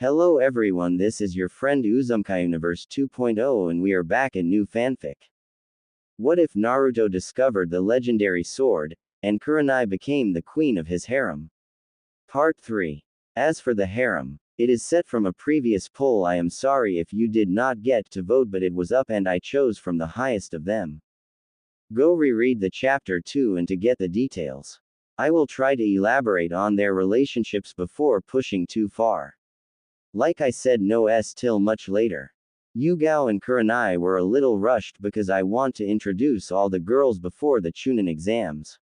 Hello everyone, this is your friend Uzumkai Universe 2.0 and we are back in new fanfic. What if Naruto discovered the legendary sword, and Kurenai became the queen of his harem? Part 3. As for the harem, it is set from a previous poll. I am sorry if you did not get to vote, but it was up and I chose from the highest of them. Go reread the chapter 2 and to get the details. I will try to elaborate on their relationships before pushing too far. Like I said, no s till much later. Yugao and Kurenai were a little rushed because I want to introduce all the girls before the Chunin exams.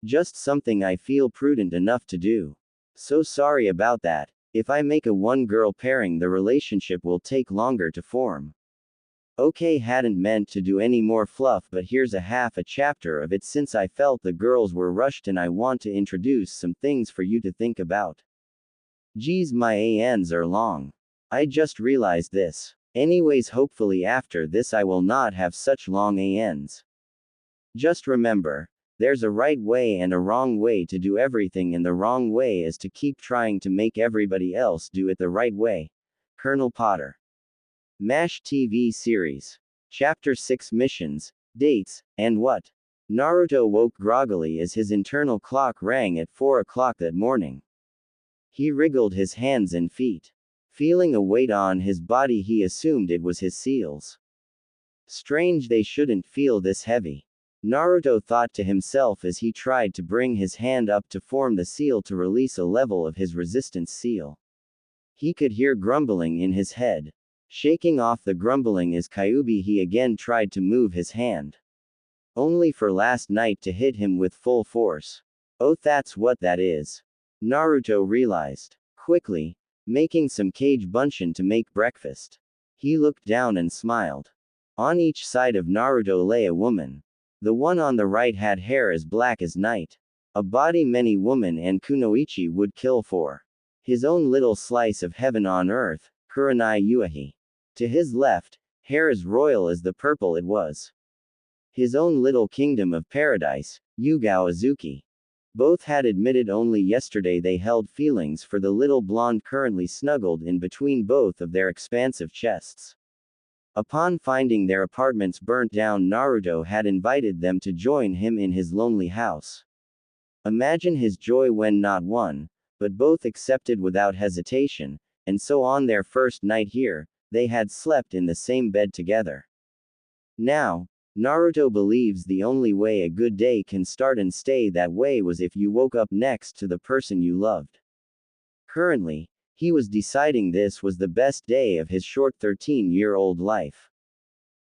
Just something I feel prudent enough to do. So sorry about that. If I make a one-girl pairing, the relationship will take longer to form. Okay, hadn't meant to do any more fluff, but here's a half a chapter of it since I felt the girls were rushed and I want to introduce some things for you to think about. Geez, my ANs are long. I just realized this. Anyways, hopefully after this I will not have such long ANs. Just remember, there's a right way and a wrong way to do everything, and the wrong way is to keep trying to make everybody else do it the right way. Colonel Potter. MASH TV series. Chapter 6 Missions, Dates, and What? Naruto woke groggily as his internal clock rang at 4 o'clock that morning. He wriggled his hands and feet. Feeling a weight on his body, he assumed it was his seals. Strange, they shouldn't feel this heavy. Naruto thought to himself as he tried to bring his hand up to form the seal to release a level of his resistance seal. He could hear grumbling in his head. Shaking off the grumbling as Kyuubi, he again tried to move his hand. Only for last night to hit him with full force. Oh, that's what that is. Naruto realized. Quickly, making some kage bunshin to make breakfast. He looked down and smiled. On each side of Naruto lay a woman. The one on the right had hair as black as night. A body many women and kunoichi would kill for. His own little slice of heaven on earth, Kurenai Uehi. To his left, hair as royal as the purple it was. His own little kingdom of paradise, Yugao Azuki. Both had admitted only yesterday they held feelings for the little blonde currently snuggled in between both of their expansive chests. Upon finding their apartments burnt down, Naruto had invited them to join him in his lonely house. Imagine his joy when not one, but both accepted without hesitation, and so on their first night here, they had slept in the same bed together. Now, Naruto believes the only way a good day can start and stay that way was if you woke up next to the person you loved. Currently, he was deciding this was the best day of his short 13-year-old life.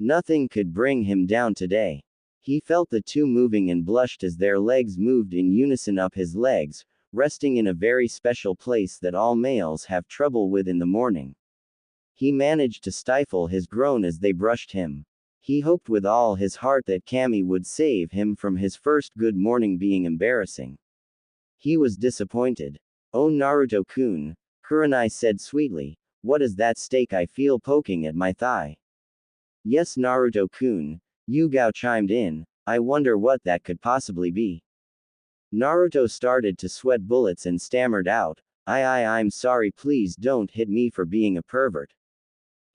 Nothing could bring him down today. He felt the two moving and blushed as their legs moved in unison up his legs, resting in a very special place that all males have trouble with in the morning. He managed to stifle his groan as they brushed him. He hoped with all his heart that Kami would save him from his first good morning being embarrassing. He was disappointed. Oh, Naruto-kun, Kurenai said sweetly, what is that steak I feel poking at my thigh? Yes, Naruto-kun, Yugao chimed in, I wonder what that could possibly be. Naruto started to sweat bullets and stammered out, I'm sorry, please don't hit me for being a pervert.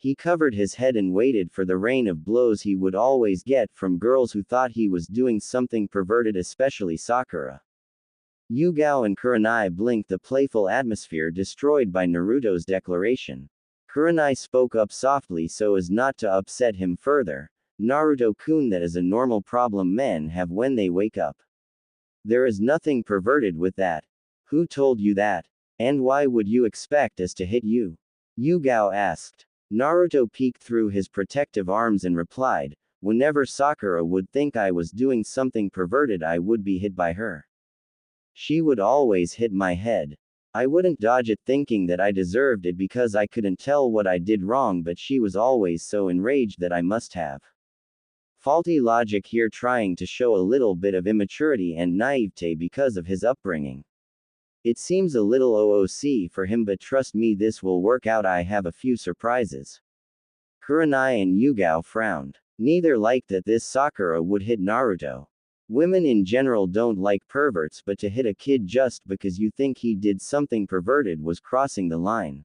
He covered his head and waited for the rain of blows he would always get from girls who thought he was doing something perverted, especially Sakura. Yugao and Kurenai blinked, the playful atmosphere destroyed by Naruto's declaration. Kurenai spoke up softly so as not to upset him further. Naruto-kun, that is a normal problem men have when they wake up. There is nothing perverted with that. Who told you that? And why would you expect us to hit you? Yugao asked. Naruto peeked through his protective arms and replied, whenever Sakura would think I was doing something perverted, I would be hit by her. She would always hit my head. I wouldn't dodge it thinking that I deserved it because I couldn't tell what I did wrong, but she was always so enraged that I must have. Faulty logic here, trying to show a little bit of immaturity and naivete because of his upbringing. It seems a little OOC for him, but trust me, this will work out. I have a few surprises. Kurenai and Yugao frowned. Neither liked that this Sakura would hit Naruto. Women in general don't like perverts, but to hit a kid just because you think he did something perverted was crossing the line.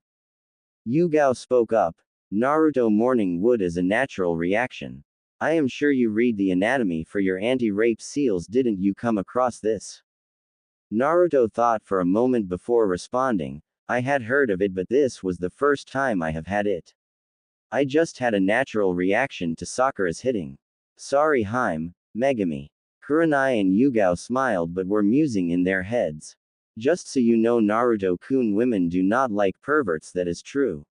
Yugao spoke up. Naruto morning wood is a natural reaction. I am sure you read the anatomy for your anti-rape seals, didn't you come across this? Naruto thought for a moment before responding. I had heard of it, but this was the first time I have had it. I just had a natural reaction to Sakura's hitting. Sorry Harem, Megami. Kurenai and Yugao smiled but were musing in their heads. Just so you know, Naruto-kun, women do not like perverts, that is true.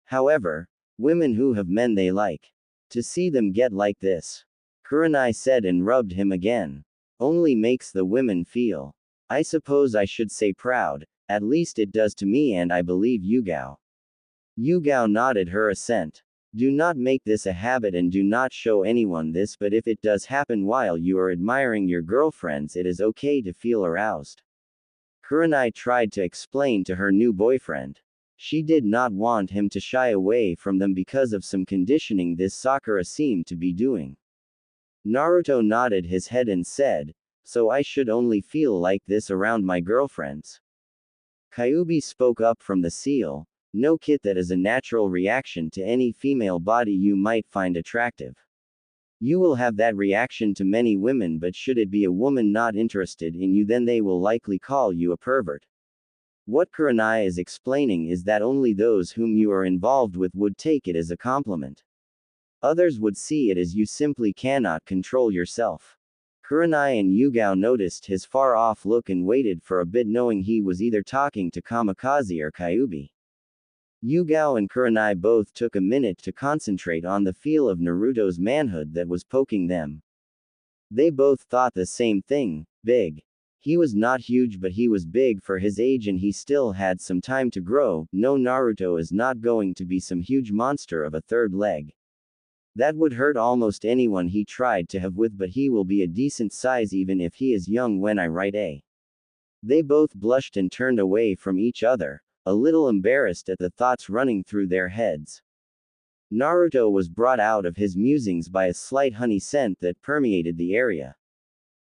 However, women who have men they like. To see them get like this, Kurenai said and rubbed him again, only makes the women feel, I suppose I should say, proud. At least it does to me, and I believe Yugao. Yugao nodded her assent. Do not make this a habit and do not show anyone this, but if it does happen while you are admiring your girlfriends, it is okay to feel aroused. Kurenai tried to explain to her new boyfriend. She did not want him to shy away from them because of some conditioning this Sakura seemed to be doing. Naruto nodded his head and said, so I should only feel like this around my girlfriends. Kyuubi spoke up from the seal. No kid, that is a natural reaction to any female body you might find attractive. You will have that reaction to many women, but should it be a woman not interested in you, then they will likely call you a pervert. What Kurenai is explaining is that only those whom you are involved with would take it as a compliment. Others would see it as you simply cannot control yourself. Kurenai and Yugao noticed his far-off look and waited for a bit, knowing he was either talking to Kamikaze or Kyuubi. Yugao and Kurenai both took a minute to concentrate on the feel of Naruto's manhood that was poking them. They both thought the same thing, big. He was not huge, but he was big for his age and he still had some time to grow. No, Naruto is not going to be some huge monster of a third leg. That would hurt almost anyone he tried to have with, but he will be a decent size even if he is young, when I right, eh? They both blushed and turned away from each other, a little embarrassed at the thoughts running through their heads. Naruto was brought out of his musings by a slight honey scent that permeated the area.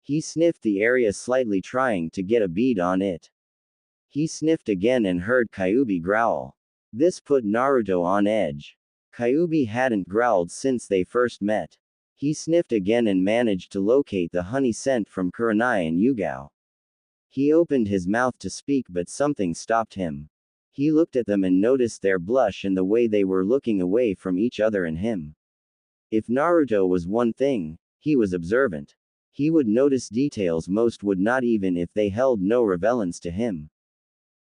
He sniffed the area slightly, trying to get a bead on it. He sniffed again and heard Kyuubi growl. This put Naruto on edge. Kyuubi hadn't growled since they first met. He sniffed again and managed to locate the honey scent from Kurenai and Yugao. He opened his mouth to speak, but something stopped him. He looked at them and noticed their blush and the way they were looking away from each other and him. If Naruto was one thing, he was observant. He would notice details most would not, even if they held no relevance to him.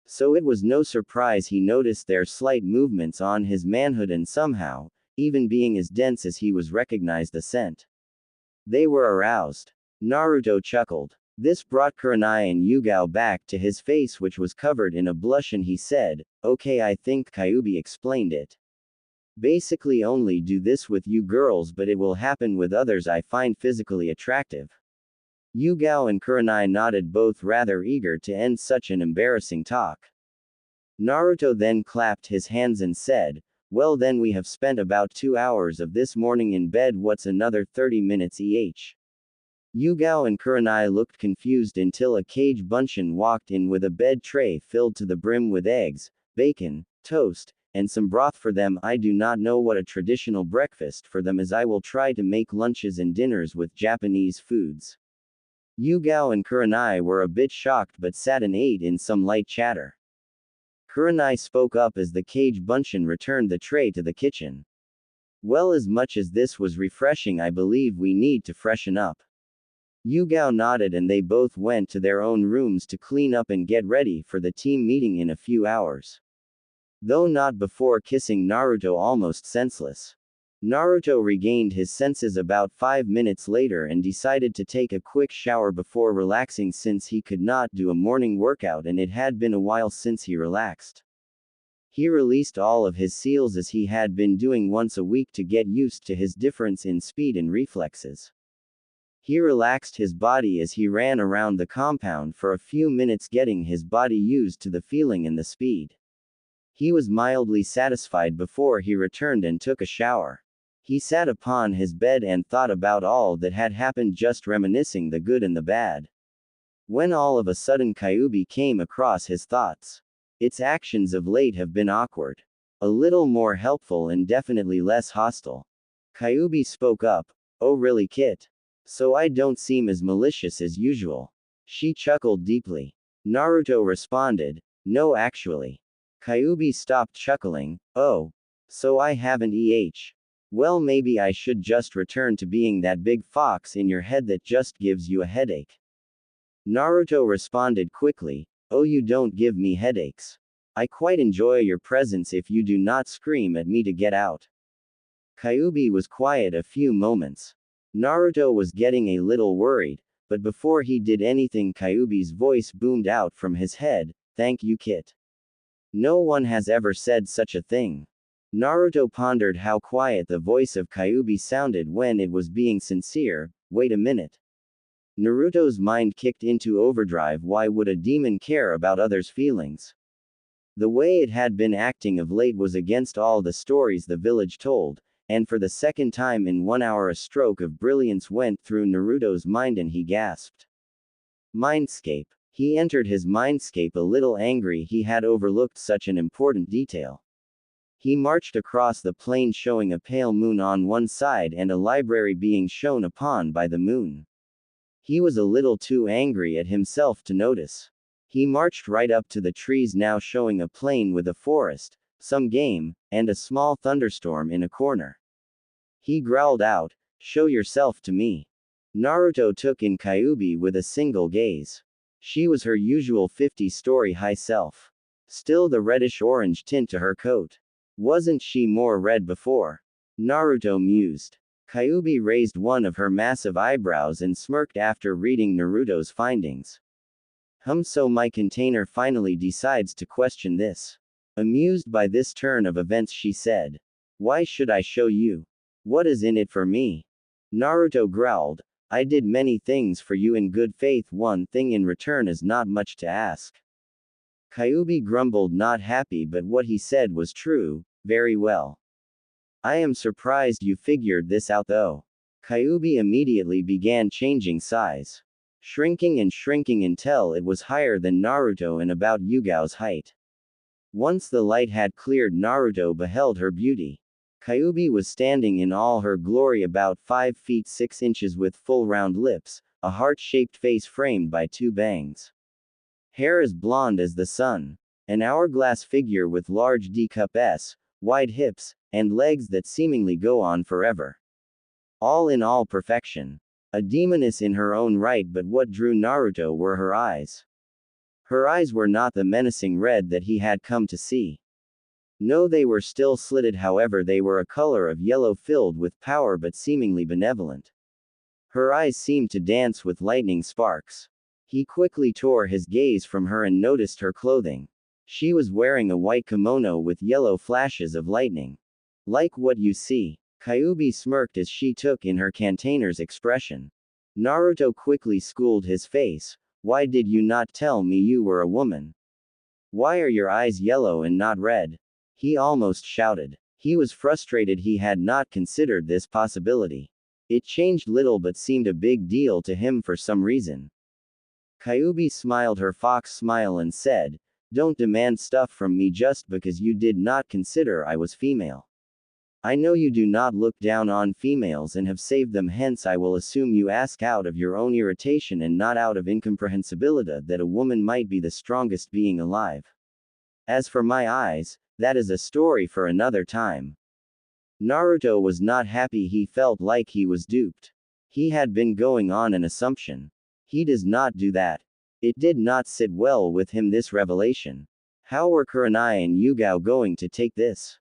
So it was no surprise he noticed their slight movements on his manhood, and somehow, even being as dense as he was, recognized the scent. They were aroused. Naruto chuckled. This brought Kurenai and Yugao back to his face, which was covered in a blush, and he said, okay, I think Kyuubi explained it. Basically only do this with you girls, but it will happen with others I find physically attractive. Yugao and Kurenai nodded, both rather eager to end such an embarrassing talk. Naruto then clapped his hands and said, well then, we have spent about 2 hours of this morning in bed, what's another 30 minutes each? Yugao and Kurenai looked confused until a Kage Bunshin walked in with a bed tray filled to the brim with eggs, bacon, toast, and some broth for them. I do not know what a traditional breakfast for them is. I will try to make lunches and dinners with Japanese foods. Yugao and Kurenai were a bit shocked but sat and ate in some light chatter. Kurenai spoke up as the Kage Bunshin returned the tray to the kitchen. Well, as much as this was refreshing, I believe we need to freshen up. Yugao nodded and they both went to their own rooms to clean up and get ready for the team meeting in a few hours. Though not before kissing Naruto almost senseless. Naruto regained his senses about 5 minutes later and decided to take a quick shower before relaxing, since he could not do a morning workout and it had been a while since he relaxed. He released all of his seals as he had been doing once a week to get used to his difference in speed and reflexes. He relaxed his body as he ran around the compound for a few minutes, getting his body used to the feeling and the speed. He was mildly satisfied before he returned and took a shower. He sat upon his bed and thought about all that had happened, just reminiscing the good and the bad. When all of a sudden Kyuubi came across his thoughts. Its actions of late have been awkward. A little more helpful and definitely less hostile. Kyuubi spoke up. Oh really Kit? So I don't seem as malicious as usual. She chuckled deeply. Naruto responded, no actually. Kyuubi stopped chuckling. Oh. So I haven't Well maybe I should just return to being that big fox in your head that just gives you a headache. Naruto responded quickly, oh you don't give me headaches. I quite enjoy your presence if you do not scream at me to get out. Kyuubi was quiet a few moments. Naruto was getting a little worried, but before he did anything Kyuubi's voice boomed out from his head, thank you Kit. No one has ever said such a thing. Naruto pondered how quiet the voice of Kyuubi sounded when it was being sincere. Wait a minute. Naruto's mind kicked into overdrive. Why would a demon care about others' feelings? The way it had been acting of late was against all the stories the village told, and for the second time in 1 hour a stroke of brilliance went through Naruto's mind and he gasped. Mindscape. He entered his mindscape a little angry he had overlooked such an important detail. He marched across the plain showing a pale moon on one side and a library being shone upon by the moon. He was a little too angry at himself to notice. He marched right up to the trees now showing a plain with a forest, some game, and a small thunderstorm in a corner. He growled out, show yourself to me. Naruto took in Kyuubi with a single gaze. She was her usual 50-story high self. Still the reddish-orange tint to her coat. Wasn't she more red before? Naruto mused. Kyuubi raised one of her massive eyebrows and smirked after reading Naruto's findings. So my container finally decides to question this. Amused by this turn of events she said. Why should I show you? What is in it for me? Naruto growled. I did many things for you in good faith, one thing in return is not much to ask. Kyuubi grumbled, not happy, but what he said was true. Very well. I am surprised you figured this out though. Kyuubi immediately began changing size. Shrinking and shrinking until it was higher than Naruto and about Yugao's height. Once the light had cleared, Naruto beheld her beauty. Kyuubi was standing in all her glory, about 5 feet 6 inches, with full round lips, a heart-shaped face framed by 2 bangs. Hair as blonde as the sun. An hourglass figure with large D-cup-s, wide hips, and legs that seemingly go on forever. All in all perfection. A demoness in her own right, but what drew Naruto were her eyes. Her eyes were not the menacing red that he had come to see. No, they were still slitted, however they were a color of yellow filled with power but seemingly benevolent. Her eyes seemed to dance with lightning sparks. He quickly tore his gaze from her and noticed her clothing. She was wearing a white kimono with yellow flashes of lightning. Like what you see. Kyuubi smirked as she took in her container's expression. Naruto quickly schooled his face. Why did you not tell me you were a woman? Why are your eyes yellow and not red? He almost shouted. He was frustrated he had not considered this possibility. It changed little but seemed a big deal to him for some reason. Kyuubi smiled her fox smile and said, don't demand stuff from me just because you did not consider I was female. I know you do not look down on females and have saved them, hence I will assume you ask out of your own irritation and not out of incomprehensibility that a woman might be the strongest being alive. As for my eyes, that is a story for another time. Naruto was not happy. He felt like he was duped. He had been going on an assumption. He does not do that. It did not sit well with him, this revelation. How were Kurenai and Yugao going to take this?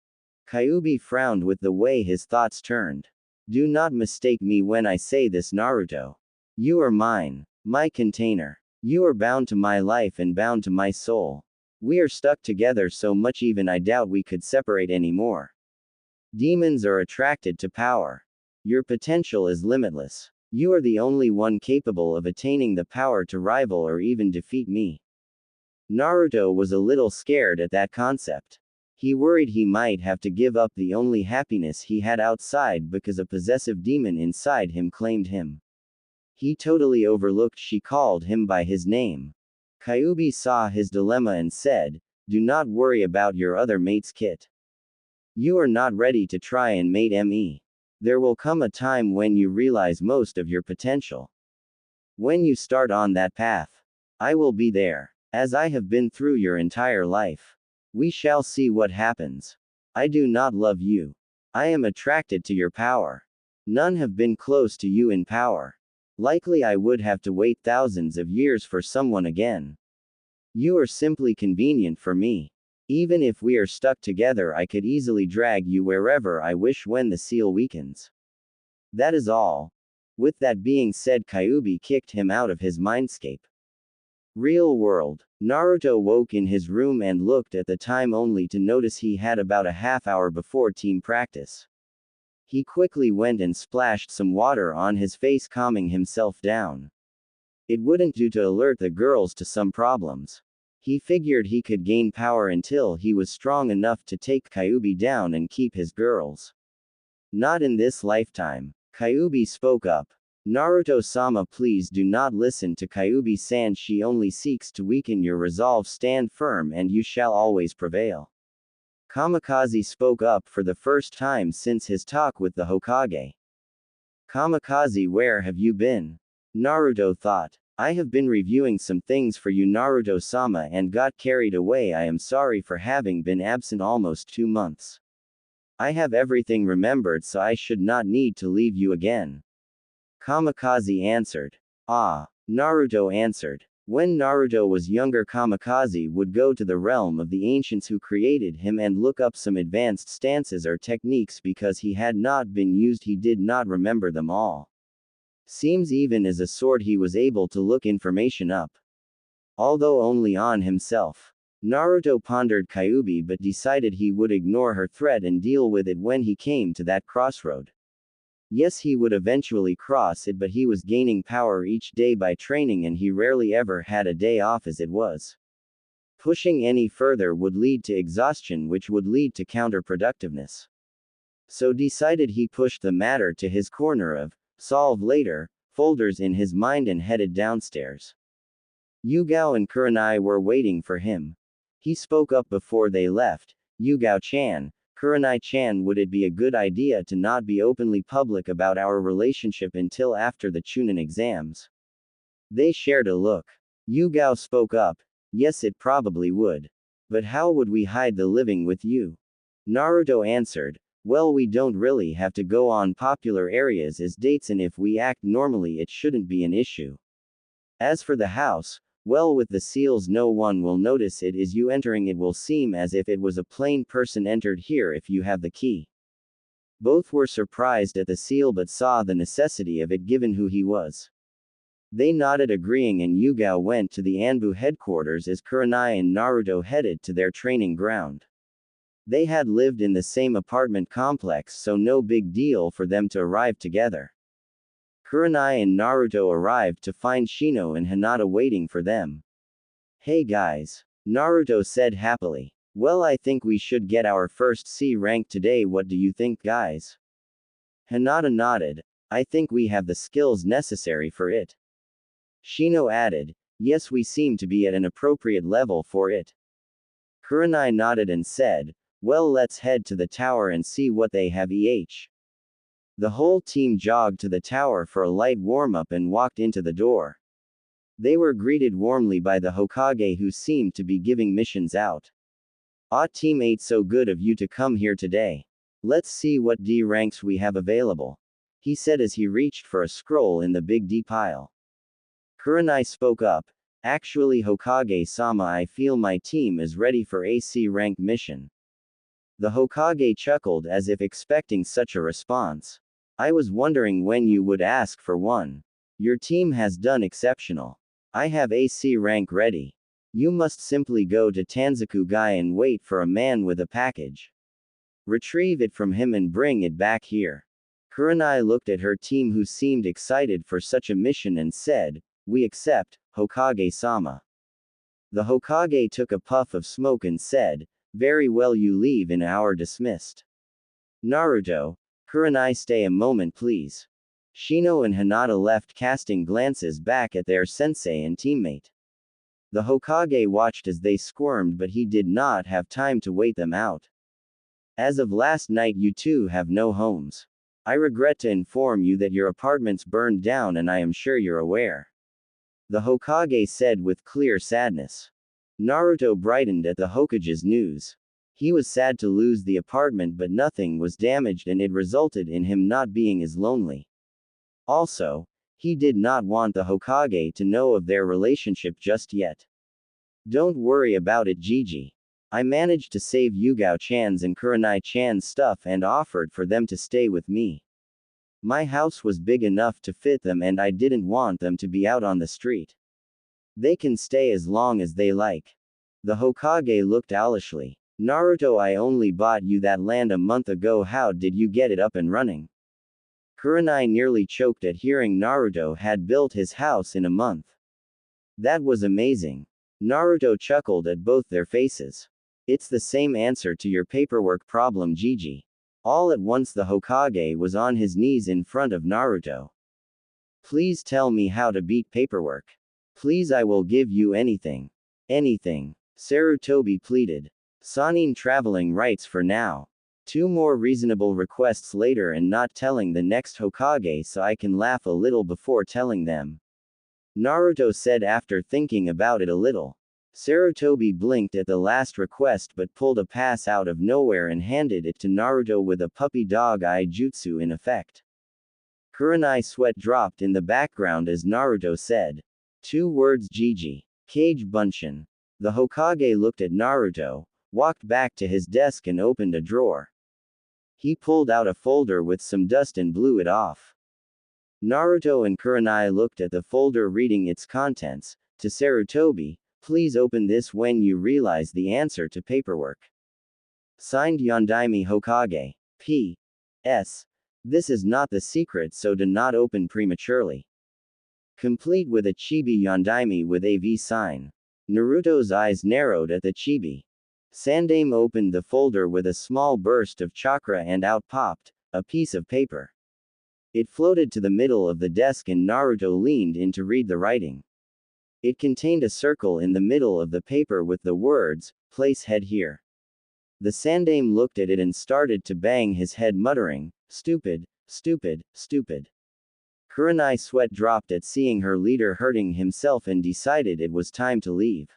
Kyuubi frowned with the way his thoughts turned. Do not mistake me when I say this, Naruto. You are mine. My container. You are bound to my life and bound to my soul. We are stuck together so much even I doubt we could separate anymore. Demons are attracted to power. Your potential is limitless. You are the only one capable of attaining the power to rival or even defeat me. Naruto was a little scared at that concept. He worried he might have to give up the only happiness he had outside because a possessive demon inside him claimed him. He totally overlooked she called him by his name. Kyuubi saw his dilemma and said, do not worry about your other mates, Kit. You are not ready to try and mate me. There will come a time when you realize most of your potential. When you start on that path, I will be there, as I have been through your entire life. We shall see what happens. I do not love you. I am attracted to your power. None have been close to you in power. Likely I would have to wait thousands of years for someone again. You are simply convenient for me. Even if we are stuck together, I could easily drag you wherever I wish when the seal weakens. That is all. With that being said, Kyuubi kicked him out of his mindscape. Real world. Naruto woke in his room and looked at the time only to notice he had about a half hour before team practice. He quickly went and splashed some water on his face, calming himself down. It wouldn't do to alert the girls to some problems. He figured he could gain power until he was strong enough to take Kyuubi down and keep his girls. Not in this lifetime. Kyuubi spoke up. Naruto-sama, please do not listen to Kyuubi-san. She only seeks to weaken your resolve. Stand firm and you shall always prevail. Kamikaze spoke up for the first time since his talk with the Hokage. Kamikaze, where have you been? Naruto thought. I have been reviewing some things for you, Naruto-sama, and got carried away. I am sorry for having been absent almost 2 months. I have everything remembered, so I should not need to leave you again. Kamikaze answered. Ah, Naruto answered. When Naruto was younger, Kamikaze would go to the realm of the ancients who created him and look up some advanced stances or techniques because he had not been used. He did not remember them all. Seems even as a sword he was able to look information up. Although only on himself. Naruto pondered Kyuubi but decided he would ignore her threat and deal with it when he came to that crossroad. Yes, he would eventually cross it, but he was gaining power each day by training and he rarely ever had a day off as it was. Pushing any further would lead to exhaustion, which would lead to counterproductiveness. So decided he pushed the matter to his corner of solve later folders in his mind and headed downstairs. Yugao and Kurenai were waiting for him. He spoke up before they left. Yugao-chan, Kurenai-chan, would it be a good idea to not be openly public about our relationship until after the Chunin exams? They shared a look. Yugao spoke up. Yes, it probably would. But how would we hide the living with you? Naruto answered. Well, we don't really have to go on popular areas as dates, and if we act normally it shouldn't be an issue. As for the house, well, with the seals no one will notice it is you entering. It will seem as if it was a plain person entered here if you have the key. Both were surprised at the seal but saw the necessity of it given who he was. They nodded agreeing and Yugao went to the Anbu headquarters as Kurenai and Naruto headed to their training ground. They had lived in the same apartment complex, so no big deal for them to arrive together. Kurenai and Naruto arrived to find Shino and Hinata waiting for them. Hey guys, Naruto said happily. Well, I think we should get our first C rank today. What do you think, guys? Hinata nodded. I think we have the skills necessary for it. Shino added. Yes, we seem to be at an appropriate level for it. Kurenai nodded and said, well, let's head to the tower and see what they have. The whole team jogged to the tower for a light warm-up and walked into the door. They were greeted warmly by the Hokage, who seemed to be giving missions out. Ah, teammate, so good of you to come here today. Let's see what D ranks we have available, he said as he reached for a scroll in the big D pile. Kurenai spoke up. Actually, Hokage-sama, I feel my team is ready for a C rank mission. The Hokage chuckled as if expecting such a response. I was wondering when you would ask for one. Your team has done exceptional. I have a C rank ready. You must simply go to Tanzaku-gai and wait for a man with a package. Retrieve it from him and bring it back here. Kurenai looked at her team, who seemed excited for such a mission, and said, we accept, Hokage-sama. The Hokage took a puff of smoke and said, very well, you leave in an hour. Dismissed. Naruto, Kurenai, stay a moment please. Shino and Hinata left, casting glances back at their sensei and teammate. The Hokage watched as they squirmed, but he did not have time to wait them out. As of last night, you two have no homes. I regret to inform you that your apartments burned down, and I am sure you're aware. The Hokage said with clear sadness. Naruto brightened at the Hokage's news. He was sad to lose the apartment, but nothing was damaged and it resulted in him not being as lonely. Also, he did not want the Hokage to know of their relationship just yet. Don't worry about it, Gigi. I managed to save Yugao-chan's and Kurenai-chan's stuff and offered for them to stay with me. My house was big enough to fit them and I didn't want them to be out on the street. They can stay as long as they like. The Hokage looked owlishly. Naruto, I only bought you that land a month ago. How did you get it up and running? Kurenai nearly choked at hearing Naruto had built his house in a month. That was amazing. Naruto chuckled at both their faces. It's the same answer to your paperwork problem, Gigi. All at once the Hokage was on his knees in front of Naruto. Please tell me how to beat paperwork. Please, I will give you anything. Anything. Sarutobi pleaded. Sanin traveling rights for now. 2 more reasonable requests later and not telling the next Hokage so I can laugh a little before telling them. Naruto said after thinking about it a little. Sarutobi blinked at the last request but pulled a pass out of nowhere and handed it to Naruto with a puppy dog eye jutsu in effect. Kurenai sweat dropped in the background as Naruto said. 2 words, Gigi. Kage Bunshin. The Hokage looked at Naruto, walked back to his desk and opened a drawer. He pulled out a folder with some dust and blew it off. Naruto and Kurenai looked at the folder reading its contents. To Sarutobi, please open this when you realize the answer to paperwork. Signed Yondaime Hokage. P.S. This is not the secret, so do not open prematurely. Complete with a chibi Yondaime with a V sign. Naruto's eyes narrowed at the chibi. Sandaime opened the folder with a small burst of chakra and out popped a piece of paper. It floated to the middle of the desk and Naruto leaned in to read the writing. It contained a circle in the middle of the paper with the words, "Place head here." The Sandaime looked at it and started to bang his head, muttering, "Stupid, stupid, stupid." Kurenai sweat dropped at seeing her leader hurting himself and decided it was time to leave.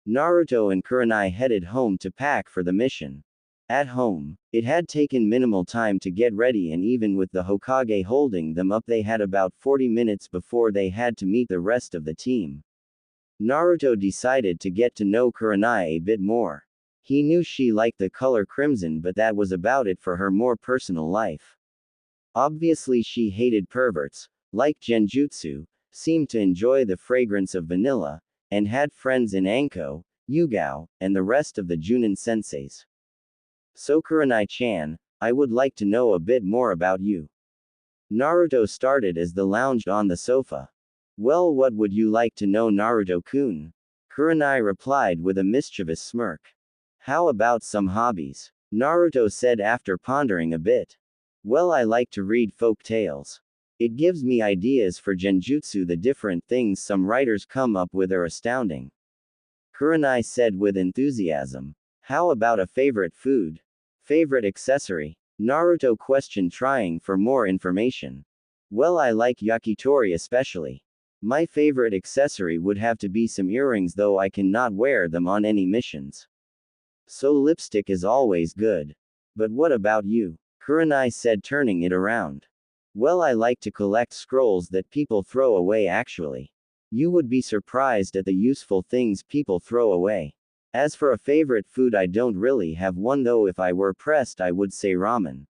Naruto and Kurenai headed home to pack for the mission. At home, it had taken minimal time to get ready, and even with the Hokage holding them up, they had about 40 minutes before they had to meet the rest of the team. Naruto decided to get to know Kurenai a bit more. He knew she liked the color crimson, but that was about it for her more personal life. Obviously she hated perverts, liked genjutsu, seemed to enjoy the fragrance of vanilla, and had friends in Anko, Yugao, and the rest of the Junin senseis. So Kurenai-chan, I would like to know a bit more about you. Naruto started as they lounged on the sofa. Well, what would you like to know, Naruto-kun? Kurenai replied with a mischievous smirk. How about some hobbies? Naruto said after pondering a bit. Well, I like to read folk tales. It gives me ideas for genjutsu. The different things some writers come up with are astounding. Kurenai said with enthusiasm. How about a favorite food? Favorite accessory? Naruto questioned, trying for more information. Well, I like yakitori especially. My favorite accessory would have to be some earrings, though I cannot wear them on any missions. So lipstick is always good. But what about you? Kurenai said, turning it around. Well, I like to collect scrolls that people throw away actually. You would be surprised at the useful things people throw away. As for a favorite food, I don't really have one, though if I were pressed I would say ramen.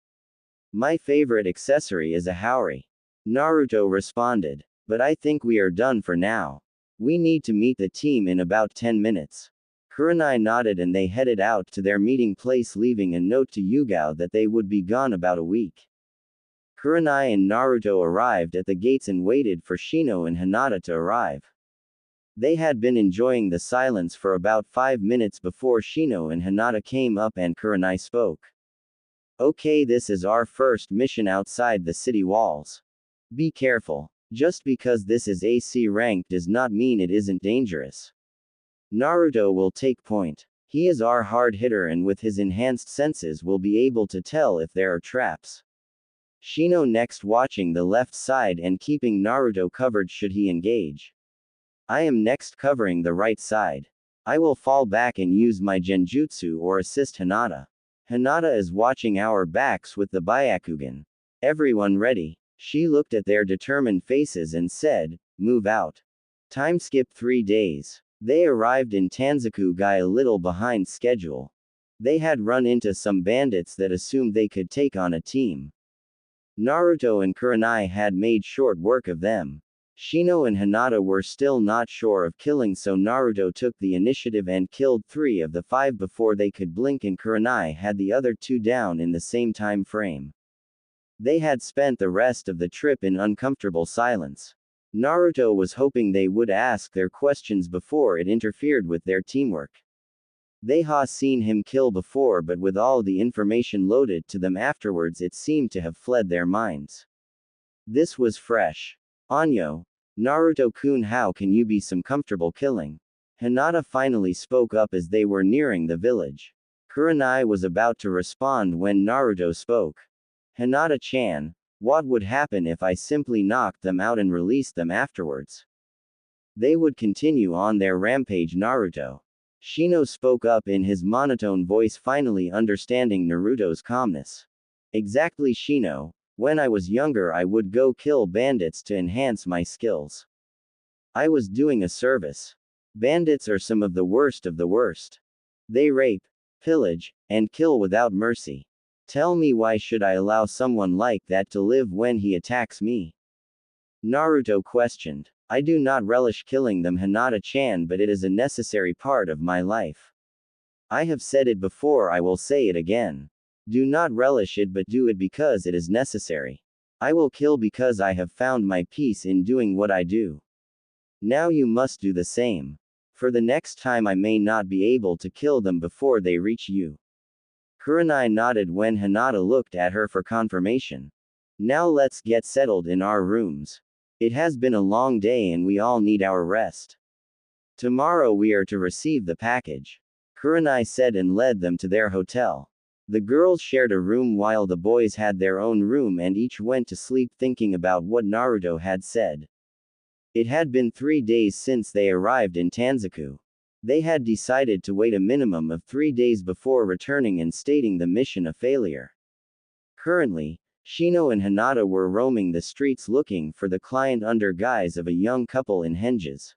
My favorite accessory is a haori. Naruto responded. But I think we are done for now. We need to meet the team in about 10 minutes. Kurenai nodded and they headed out to their meeting place, leaving a note to Yugao that they would be gone about a week. Kurenai and Naruto arrived at the gates and waited for Shino and Hinata to arrive. They had been enjoying the silence for about 5 minutes before Shino and Hinata came up and Kurenai spoke. Okay, this is our first mission outside the city walls. Be careful. Just because this is AC rank does not mean it isn't dangerous. Naruto will take point. He is our hard hitter and with his enhanced senses will be able to tell if there are traps. Shino next watching the left side and keeping Naruto covered should he engage. I am next covering the right side. I will fall back and use my genjutsu or assist Hinata. Hinata is watching our backs with the Byakugan. Everyone ready? She looked at their determined faces and said, move out. Time skip 3 days. They arrived in Tanzaku-gai a little behind schedule. They had run into some bandits that assumed they could take on a team. Naruto and Kurenai had made short work of them. Shino and Hinata were still not sure of killing, so Naruto took the initiative and killed 3 of the 5 before they could blink, and Kurenai had the other 2 down in the same time frame. They had spent the rest of the trip in uncomfortable silence. Naruto was hoping they would ask their questions before it interfered with their teamwork. They had seen him kill before, but with all the information loaded to them afterwards, it seemed to have fled their minds. This was fresh. Anyo, Naruto-kun, how can you be some comfortable killing? Hinata finally spoke up as they were nearing the village. Kurenai was about to respond when Naruto spoke. Hinata-chan, what would happen if I simply knocked them out and released them afterwards? They would continue on their rampage. Naruto. Shino spoke up in his monotone voice, finally understanding Naruto's calmness. Exactly, Shino. When I was younger, I would go kill bandits to enhance my skills. I was doing a service. Bandits are some of the worst of the worst. They rape, pillage, and kill without mercy. Tell me, why should I allow someone like that to live when he attacks me? Naruto questioned. I do not relish killing them, Hinata-chan, but it is a necessary part of my life. I have said it before, I will say it again. Do not relish it, but do it because it is necessary. I will kill because I have found my peace in doing what I do. Now you must do the same. For the next time I may not be able to kill them before they reach you. Kurenai nodded when Hinata looked at her for confirmation. Now let's get settled in our rooms. It has been a long day and we all need our rest. Tomorrow we are to receive the package. Kurenai said and led them to their hotel. The girls shared a room while the boys had their own room, and each went to sleep thinking about what Naruto had said. It had been 3 days since they arrived in Tanzaku. They had decided to wait a minimum of 3 days before returning and stating the mission a failure. Currently, Shino and Hinata were roaming the streets looking for the client under guise of a young couple in henges.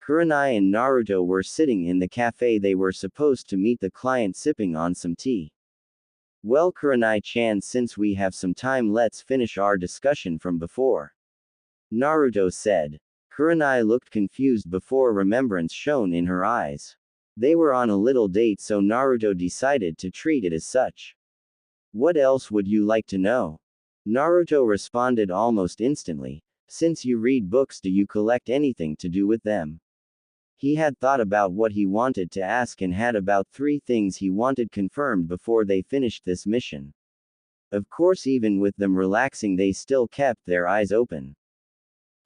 Kurenai and Naruto were sitting in the cafe they were supposed to meet the client, sipping on some tea. Well, Kurenai-chan, since we have some time, let's finish our discussion from before. Naruto said. Kurenai looked confused before remembrance shone in her eyes. They were on a little date, so Naruto decided to treat it as such. What else would you like to know? Naruto responded almost instantly. Since you read books, do you collect anything to do with them? He had thought about what he wanted to ask and had about 3 things he wanted confirmed before they finished this mission. Of course, even with them relaxing, they still kept their eyes open.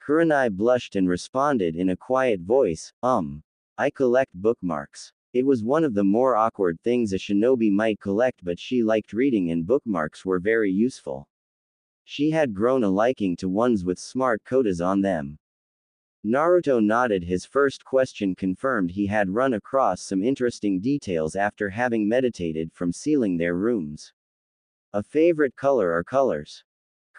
Kurenai blushed and responded in a quiet voice, I collect bookmarks. It was one of the more awkward things a shinobi might collect, but she liked reading and bookmarks were very useful. She had grown a liking to ones with smart kotas on them. Naruto nodded. His first question confirmed he had run across some interesting details after having meditated from sealing their rooms. A favorite color or colors?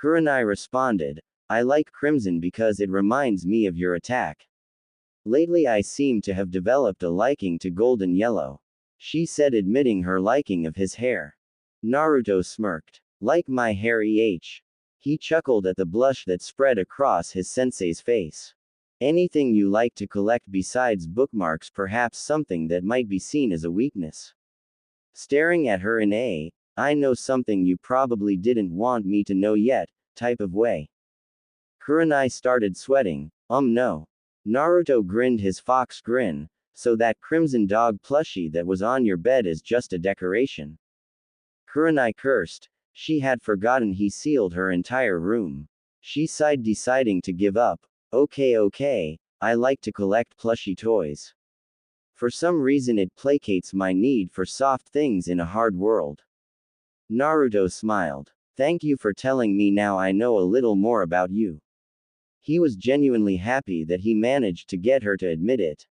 Kurenai responded. I like crimson because it reminds me of your attack. Lately I seem to have developed a liking to golden yellow. She said, admitting her liking of his hair. Naruto smirked. Like my hair, He chuckled at the blush that spread across his sensei's face. Anything you like to collect besides bookmarks, perhaps something that might be seen as a weakness? Staring at her in a, I know something you probably didn't want me to know yet, type of way. Kurenai started sweating. No. Naruto grinned his fox grin. So that crimson dog plushie that was on your bed is just a decoration? Kurenai cursed. She had forgotten he sealed her entire room. She sighed, deciding to give up. Okay, I like to collect plushie toys. For some reason it placates my need for soft things in a hard world. Naruto smiled. Thank you for telling me, now I know a little more about you. He was genuinely happy that he managed to get her to admit it.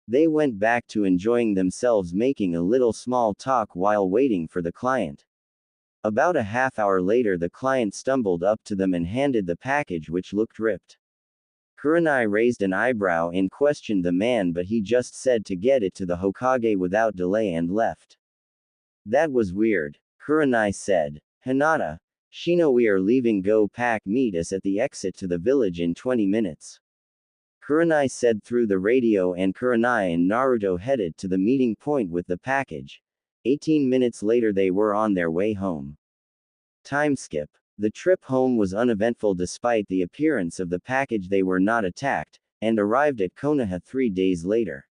They went back to enjoying themselves, making a little small talk while waiting for the client. About a half hour later, the client stumbled up to them and handed the package, which looked ripped. Kurenai raised an eyebrow and questioned the man, but he just said to get it to the Hokage without delay and left. That was weird, Kurenai said. Hinata, Shino, we are leaving, go pack, meet us at the exit to the village in 20 minutes. Kurenai said through the radio, and Kurenai and Naruto headed to the meeting point with the package. 18 minutes later they were on their way home. Time skip. The trip home was uneventful despite the appearance of the package. They were not attacked, and arrived at Konoha 3 days later.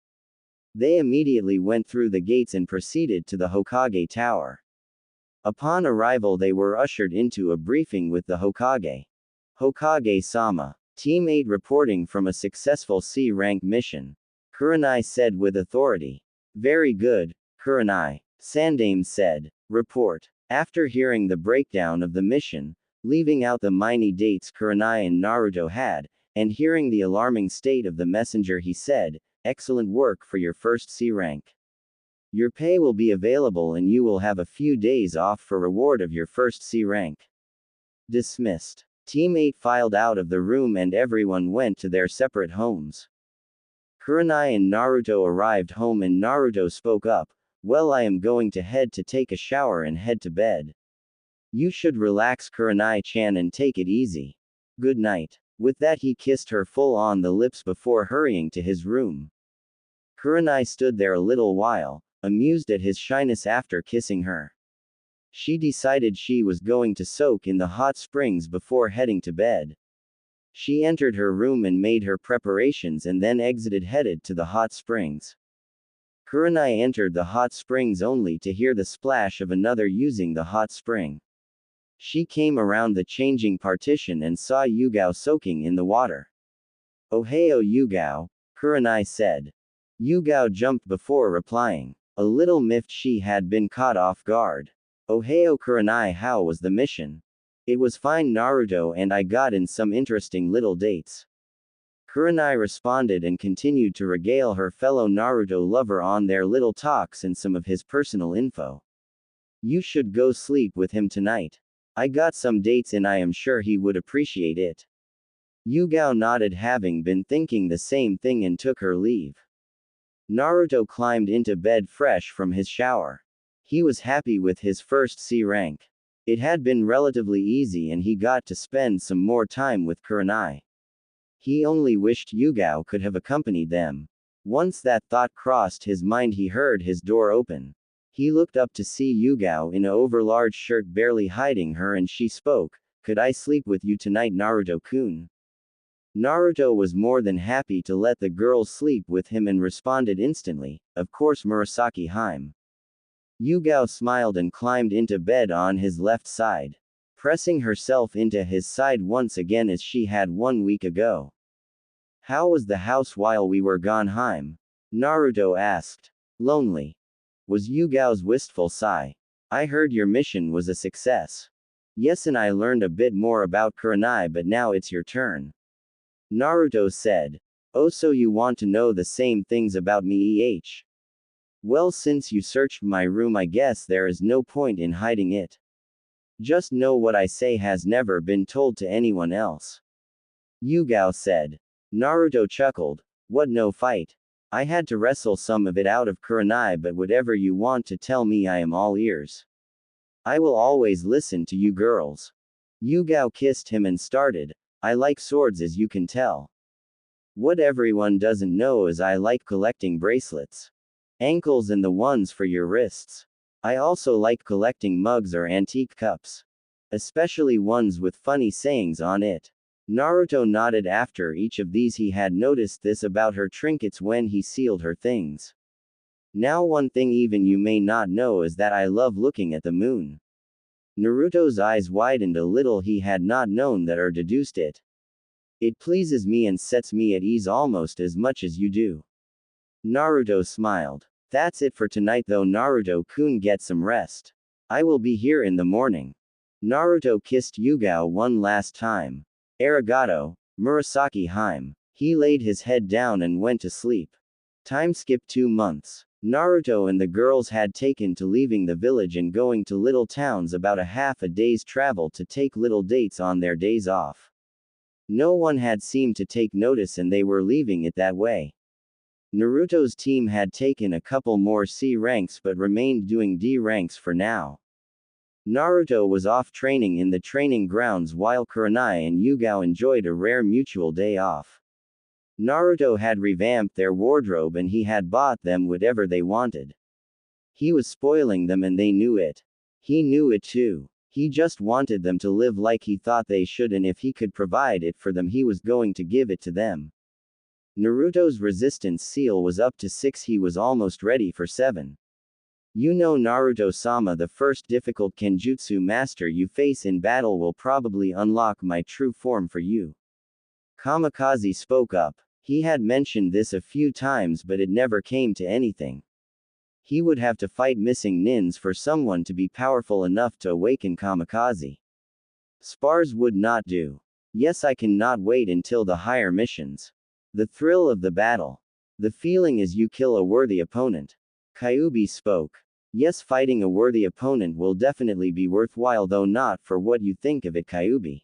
They immediately went through the gates and proceeded to the Hokage Tower. Upon arrival they were ushered into a briefing with the Hokage. Hokage-sama. Team 8 reporting from a successful C-rank mission. Kurenai said with authority. Very good, Kurenai. Sandame said. Report. After hearing the breakdown of the mission, leaving out the minor dates Kurenai and Naruto had, and hearing the alarming state of the messenger, he said, excellent work for your first C rank. Your pay will be available and you will have a few days off for reward of your first C rank. Dismissed. Team 8 filed out of the room and everyone went to their separate homes. Kurenai and Naruto arrived home and Naruto spoke up. Well, I am going to head to take a shower and head to bed. You should relax, Kurenai-chan, and take it easy. Good night. With that he kissed her full on the lips before hurrying to his room. Kurenai stood there a little while, amused at his shyness after kissing her. She decided she was going to soak in the hot springs before heading to bed. She entered her room and made her preparations and then headed to the hot springs. Kurenai entered the hot springs only to hear the splash of another using the hot spring. She came around the changing partition and saw Yugao soaking in the water. Ohio Yugao, Kurenai said. Yugao jumped before replying. A little miffed she had been caught off guard. Ohio Kurenai, how was the mission? It was fine, Naruto, and I got in some interesting little dates. Kurenai responded and continued to regale her fellow Naruto lover on their little talks and some of his personal info. You should go sleep with him tonight. I got some dates and I am sure he would appreciate it. Yugao nodded, having been thinking the same thing, and took her leave. Naruto climbed into bed fresh from his shower. He was happy with his first C rank. It had been relatively easy and he got to spend some more time with Kurenai. He only wished Yugao could have accompanied them. Once that thought crossed his mind, he heard his door open. He looked up to see Yugao in an overlarge shirt barely hiding her, and she spoke, "Could I sleep with you tonight, Naruto-kun?" Naruto was more than happy to let the girl sleep with him and responded instantly, "Of course, Murasaki Harem." Yugao smiled and climbed into bed on his left side, pressing herself into his side once again as she had 1 week ago. How was the house while we were gone, Harem? Naruto asked. Lonely, was Yugao's wistful sigh. I heard your mission was a success. Yes, and I learned a bit more about Kurenai, but now it's your turn. Naruto said. Oh, so you want to know the same things about me, Well, since you searched my room, I guess there is no point in hiding it. Just know what I say has never been told to anyone else. Yugao said. Naruto chuckled. What, no fight? I had to wrestle some of it out of Kurenai, but whatever you want to tell me, I am all ears. I will always listen to you girls. Yugao kissed him and started. I like swords, as you can tell. What everyone doesn't know is I like collecting bracelets. Ankles and the ones for your wrists. I also like collecting mugs or antique cups. Especially ones with funny sayings on it. Naruto nodded. After each of these he had noticed this about her trinkets when he sealed her things. Now one thing even you may not know is that I love looking at the moon. Naruto's eyes widened a little. He had not known that or deduced it. It pleases me and sets me at ease almost as much as you do. Naruto smiled. That's it for tonight though, Naruto-kun, get some rest. I will be here in the morning. Naruto kissed Yugao one last time. Arigato, Murasaki Hime. He laid his head down and went to sleep. Time skipped 2 months. Naruto and the girls had taken to leaving the village and going to little towns about a half a day's travel to take little dates on their days off. No one had seemed to take notice and they were leaving it that way. Naruto's team had taken a couple more C ranks but remained doing D ranks for now. Naruto was off training in the training grounds while Kurenai and Yugao enjoyed a rare mutual day off. Naruto had revamped their wardrobe and he had bought them whatever they wanted. He was spoiling them and they knew it. He knew it too. He just wanted them to live like he thought they should, and if he could provide it for them he was going to give it to them. Naruto's resistance seal was up to 6, he was almost ready for 7. You know Naruto-sama, the first difficult kenjutsu master you face in battle will probably unlock my true form for you. Kamikaze spoke up. He had mentioned this a few times but it never came to anything. He would have to fight missing nins for someone to be powerful enough to awaken Kamikaze. Spars would not do. Yes, I cannot wait until the higher missions. The thrill of the battle. The feeling is you kill a worthy opponent. Kyuubi spoke. Yes, fighting a worthy opponent will definitely be worthwhile, though not for what you think of it, Kyuubi.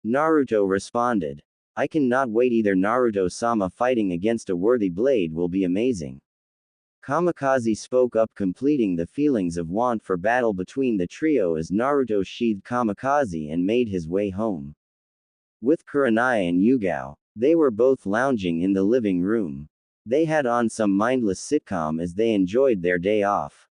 Naruto responded. I cannot wait either. Naruto-sama, fighting against a worthy blade will be amazing. Kamikaze spoke up, completing the feelings of want for battle between the trio as Naruto sheathed Kamikaze and made his way home. With Kurenai and Yugao, they were both lounging in the living room. They had on some mindless sitcom as they enjoyed their day off.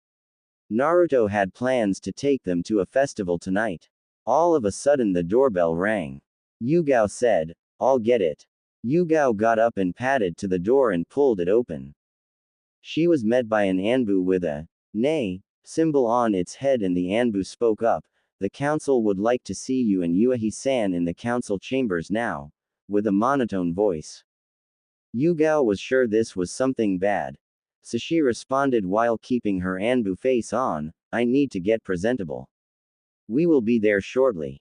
Naruto had plans to take them to a festival tonight. All of a sudden the doorbell rang. Yugao said, I'll get it. Yugao got up and padded to the door and pulled it open. She was met by an Anbu with a nay symbol on its head, and the Anbu spoke up. The council would like to see you and Yuahi-san in the council chambers now, with a monotone voice. Yugao was sure this was something bad. So she responded while keeping her Anbu face on, I need to get presentable. We will be there shortly.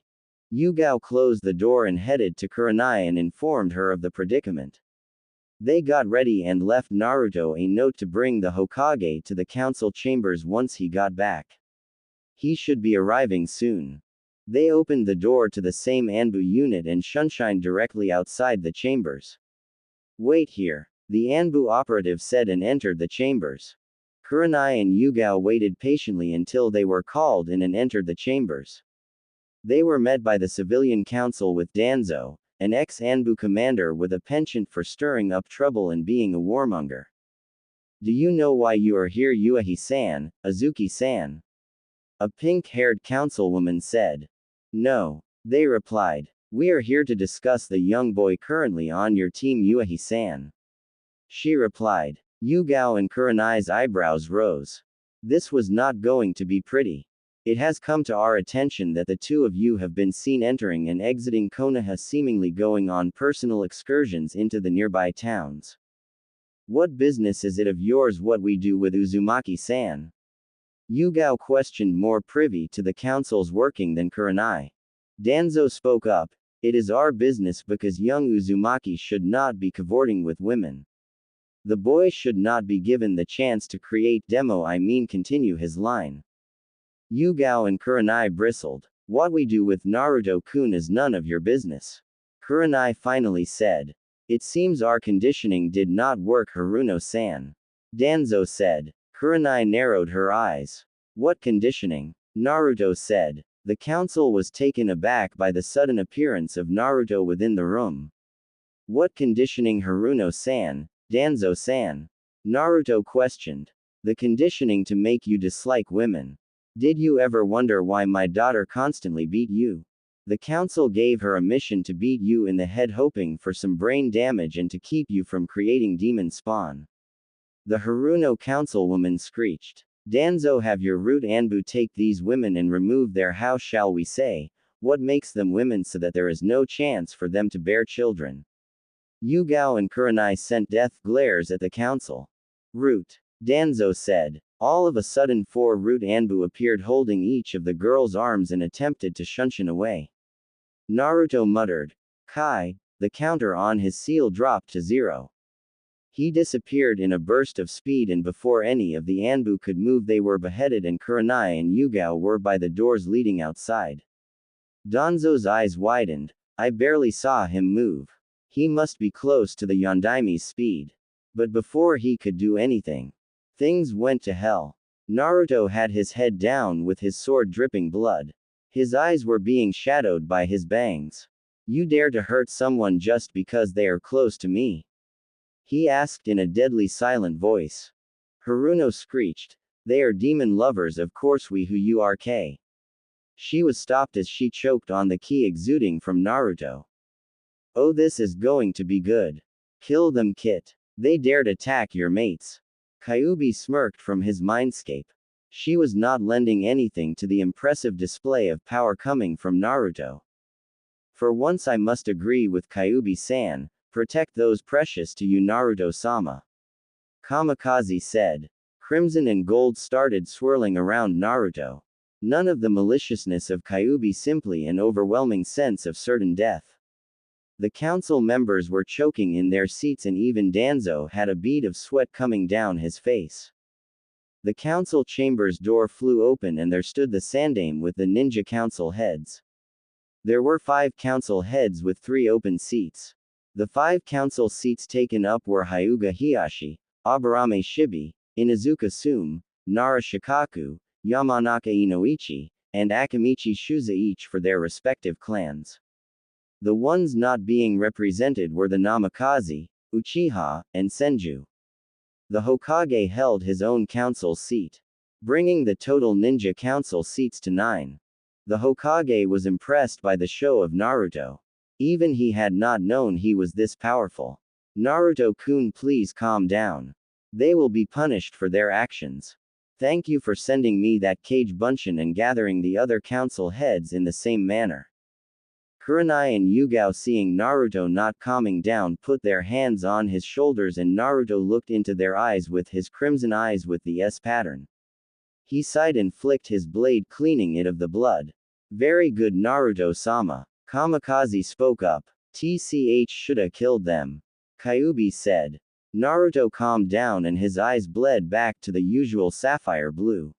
Yugao closed the door and headed to Kurenai and informed her of the predicament. They got ready and left Naruto a note to bring the Hokage to the council chambers once he got back. He should be arriving soon. They opened the door to the same Anbu unit and Sunshine directly outside the chambers. Wait here, the Anbu operative said and entered the chambers. Kurenai and Yugao waited patiently until they were called in and entered the chambers. They were met by the civilian council with Danzo, an ex-Anbu commander with a penchant for stirring up trouble and being a warmonger. Do you know why you are here, Yuahi-san, Azuki-san? A pink-haired councilwoman said. No. They replied. We are here to discuss the young boy currently on your team, Yuahi-san. She replied. Yugao and Kurenai's eyebrows rose. This was not going to be pretty. It has come to our attention that the two of you have been seen entering and exiting Konoha, seemingly going on personal excursions into the nearby towns. What business is it of yours what we do with Uzumaki-san? Yugao questioned, more privy to the council's working than Kurenai. Danzo spoke up. It is our business because young Uzumaki should not be cavorting with women. The boy should not be given the chance to create continue his line. Yugao and Kurenai bristled. What we do with Naruto-kun is none of your business. Kurenai finally said. It seems our conditioning did not work, Haruno-san. Danzo said. Kurenai narrowed her eyes. What conditioning? Naruto said. The council was taken aback by the sudden appearance of Naruto within the room. What conditioning, Haruno-san? Danzo-san. Naruto questioned. The conditioning to make you dislike women. Did you ever wonder why my daughter constantly beat you? The council gave her a mission to beat you in the head, hoping for some brain damage and to keep you from creating demon spawn. The Haruno councilwoman screeched. Danzo, have your root Anbu take these women and remove their, how shall we say, what makes them women so that there is no chance for them to bear children. Yugao and Kurenai sent death glares at the council. Root. Danzo said. All of a sudden 4 Root Anbu appeared holding each of the girl's arms and attempted to shunshin away. Naruto muttered. Kai, the counter on his seal dropped to 0. He disappeared in a burst of speed, and before any of the Anbu could move they were beheaded, and Kurenai and Yugao were by the doors leading outside. Danzo's eyes widened. I barely saw him move. He must be close to the Yondaime's speed. But before he could do anything, things went to hell. Naruto had his head down with his sword dripping blood. His eyes were being shadowed by his bangs. You dare to hurt someone just because they are close to me? He asked in a deadly silent voice. Haruno screeched. They are demon lovers, of course we who you are K. She was stopped as she choked on the ki exuding from Naruto. Oh, this is going to be good. Kill them, Kit. They dared attack your mates. Kyuubi smirked from his mindscape. She was not lending anything to the impressive display of power coming from Naruto. For once I must agree with Kyuubi-san, protect those precious to you, Naruto-sama. Kamikaze said. Crimson and gold started swirling around Naruto. None of the maliciousness of Kyuubi, simply an overwhelming sense of certain death. The council members were choking in their seats, and even Danzo had a bead of sweat coming down his face. The council chamber's door flew open and there stood the Sandame with the ninja council heads. There were 5 council heads with 3 open seats. The 5 council seats taken up were Hyuga Hiyashi, Aburame Shibi, Inazuka Sume, Nara Shikaku, Yamanaka Inoichi, and Akamichi Shuza, each for their respective clans. The ones not being represented were the Namikaze, Uchiha, and Senju. The Hokage held his own council seat, bringing the total ninja council seats to 9. The Hokage was impressed by the show of Naruto. Even he had not known he was this powerful. Naruto-kun, please calm down. They will be punished for their actions. Thank you for sending me that cage bunshin and gathering the other council heads in the same manner. Kurenai and Yugao, seeing Naruto not calming down, put their hands on his shoulders, and Naruto looked into their eyes with his crimson eyes with the S pattern. He sighed and flicked his blade, cleaning it of the blood. Very good, Naruto-sama. Kamikaze spoke up. TCH shoulda killed them. Kyuubi said. Naruto calmed down and his eyes bled back to the usual sapphire blue.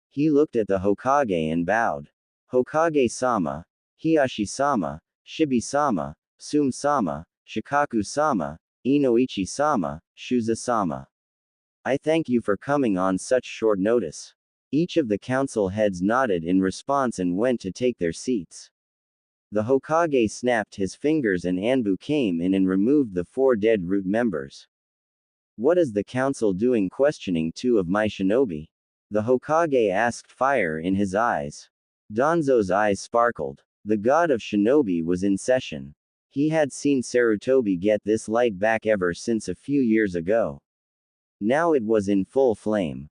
He looked at the Hokage and bowed. Hokage-sama, Hiyashi-sama, Shibi-sama, Sume-sama, Shikaku-sama, Inoichi-sama, Shuza-sama. I thank you for coming on such short notice. Each of the council heads nodded in response and went to take their seats. The Hokage snapped his fingers and Anbu came in and removed the 4 dead root members. What is the council doing questioning 2 of my shinobi? The Hokage asked, fire in his eyes. Danzo's eyes sparkled. The god of shinobi was in session. He had seen Sarutobi get this light back ever since a few years ago. Now it was in full flame.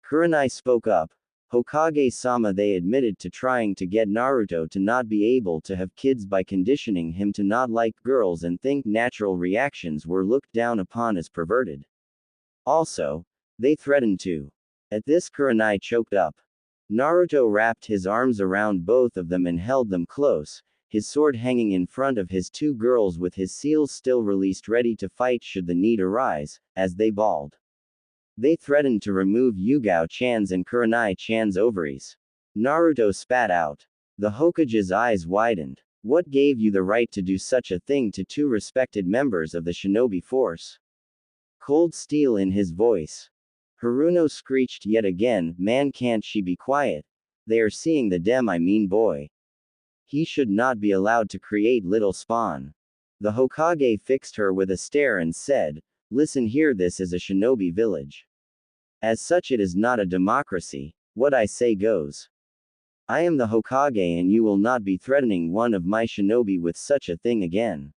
Kurenai spoke up. Hokage-sama, they admitted to trying to get Naruto to not be able to have kids by conditioning him to not like girls and think natural reactions were looked down upon as perverted. Also, they threatened to. At this, Kurenai choked up. Naruto wrapped his arms around both of them and held them close, his sword hanging in front of his 2 girls with his seals still released, ready to fight should the need arise, as they bawled. They threatened to remove Yugao-chan's and Kurenai-chan's ovaries. Naruto spat out. The Hokage's eyes widened. What gave you the right to do such a thing to 2 respected members of the shinobi force? Cold steel in his voice. Haruno screeched yet again, man, can't she be quiet? They are seeing the dem, I mean boy. He should not be allowed to create little spawn. The Hokage fixed her with a stare and said, listen here, this is a shinobi village. As such it is not a democracy, what I say goes. I am the Hokage and you will not be threatening one of my shinobi with such a thing again.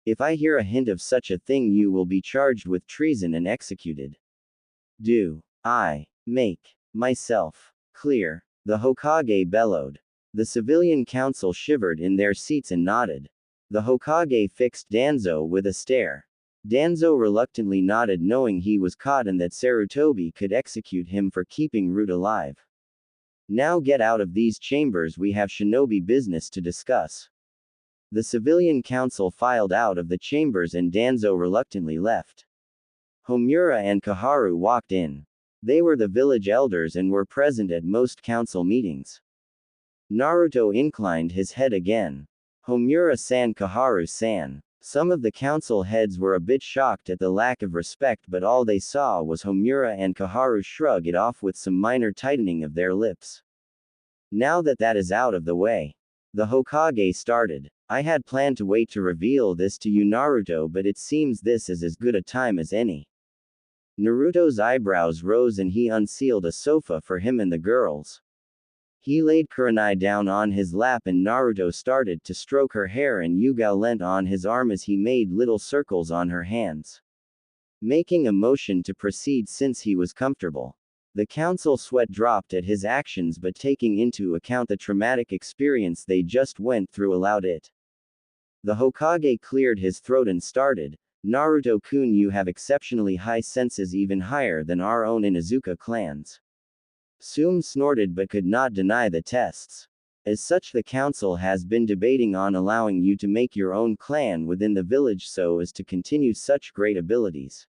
If I hear a hint of such a thing you will be charged with treason and executed. Do I make myself clear? The Hokage bellowed. The civilian council shivered in their seats and nodded. The Hokage fixed Danzo with a stare. Danzo reluctantly nodded, knowing he was caught and that Sarutobi could execute him for keeping Root alive. Now get out of these chambers, we have shinobi business to discuss. The civilian council filed out of the chambers and Danzo reluctantly left. Homura and Kaharu walked in. They were the village elders and were present at most council meetings. Naruto inclined his head again. Homura-san, Kaharu-san. Some of the council heads were a bit shocked at the lack of respect, but all they saw was Homura and Kaharu shrug it off with some minor tightening of their lips. Now that is out of the way, the Hokage started. I had planned to wait to reveal this to you, Naruto, but it seems this is as good a time as any. Naruto's eyebrows rose and he unsealed a sofa for him and the girls. He laid Kurenai down on his lap and Naruto started to stroke her hair and Yugao leant on his arm as he made little circles on her hands, making a motion to proceed since he was comfortable. The council sweat dropped at his actions, but taking into account the traumatic experience they just went through allowed it. The Hokage cleared his throat and started, Naruto-kun, you have exceptionally high senses, even higher than our own Inuzuka clans. Sume snorted but could not deny the tests. As such, the council has been debating on allowing you to make your own clan within the village so as to continue such great abilities.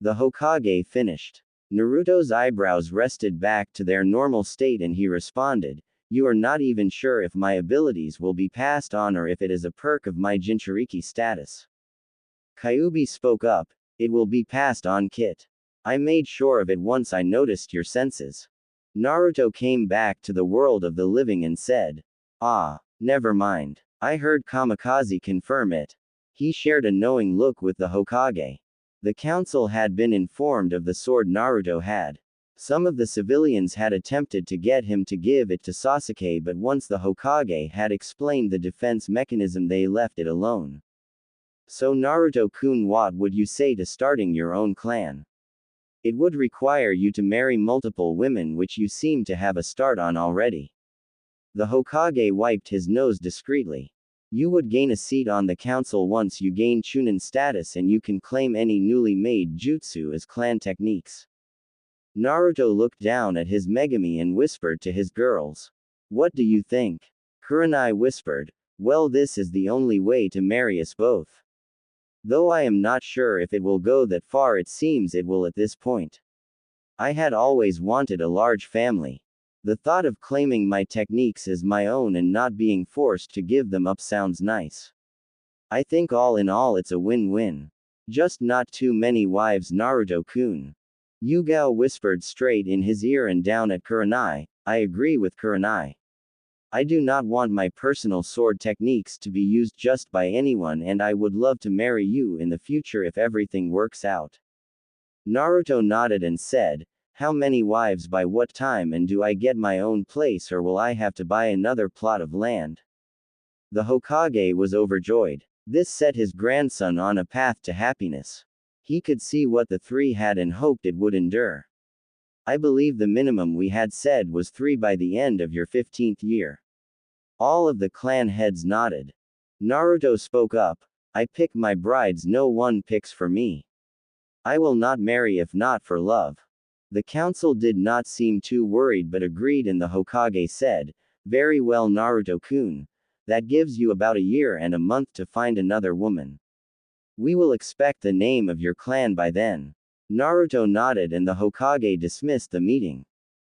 The Hokage finished. Naruto's eyebrows rested back to their normal state and he responded, you are not even sure if my abilities will be passed on or if it is a perk of my Jinchuriki status. Kyuubi spoke up, it will be passed on, Kit. I made sure of it once I noticed your senses. Naruto came back to the world of the living and said, ah, never mind. I heard Kamikaze confirm it. He shared a knowing look with the Hokage. The council had been informed of the sword Naruto had. Some of the civilians had attempted to get him to give it to Sasuke, but once the Hokage had explained the defense mechanism they left it alone. So Naruto-kun, what would you say to starting your own clan? It would require you to marry multiple women, which you seem to have a start on already. The Hokage wiped his nose discreetly. You would gain a seat on the council once you gain Chunin status, and you can claim any newly made jutsu as clan techniques. Naruto looked down at his Megami and whispered to his girls. What do you think? Kurenai whispered, well, this is the only way to marry us both. Though I am not sure if it will go that far, it seems it will at this point. I had always wanted a large family. The thought of claiming my techniques as my own and not being forced to give them up sounds nice. I think all in all it's a win-win. Just not too many wives, Naruto-kun. Yugao whispered straight in his ear and down at Kurenai, I agree with Kurenai. I do not want my personal sword techniques to be used just by anyone, and I would love to marry you in the future if everything works out. Naruto nodded and said, how many wives, by what time, and do I get my own place or will I have to buy another plot of land? The Hokage was overjoyed. This set his grandson on a path to happiness. He could see what the three had and hoped it would endure. I believe the minimum we had said was 3 by the end of your 15th year. All of the clan heads nodded. Naruto spoke up, I pick my brides, no one picks for me. I will not marry if not for love. The council did not seem too worried but agreed, and the Hokage said, very well, Naruto-kun. That gives you about a year and a month to find another woman. We will expect the name of your clan by then. Naruto nodded and the Hokage dismissed the meeting.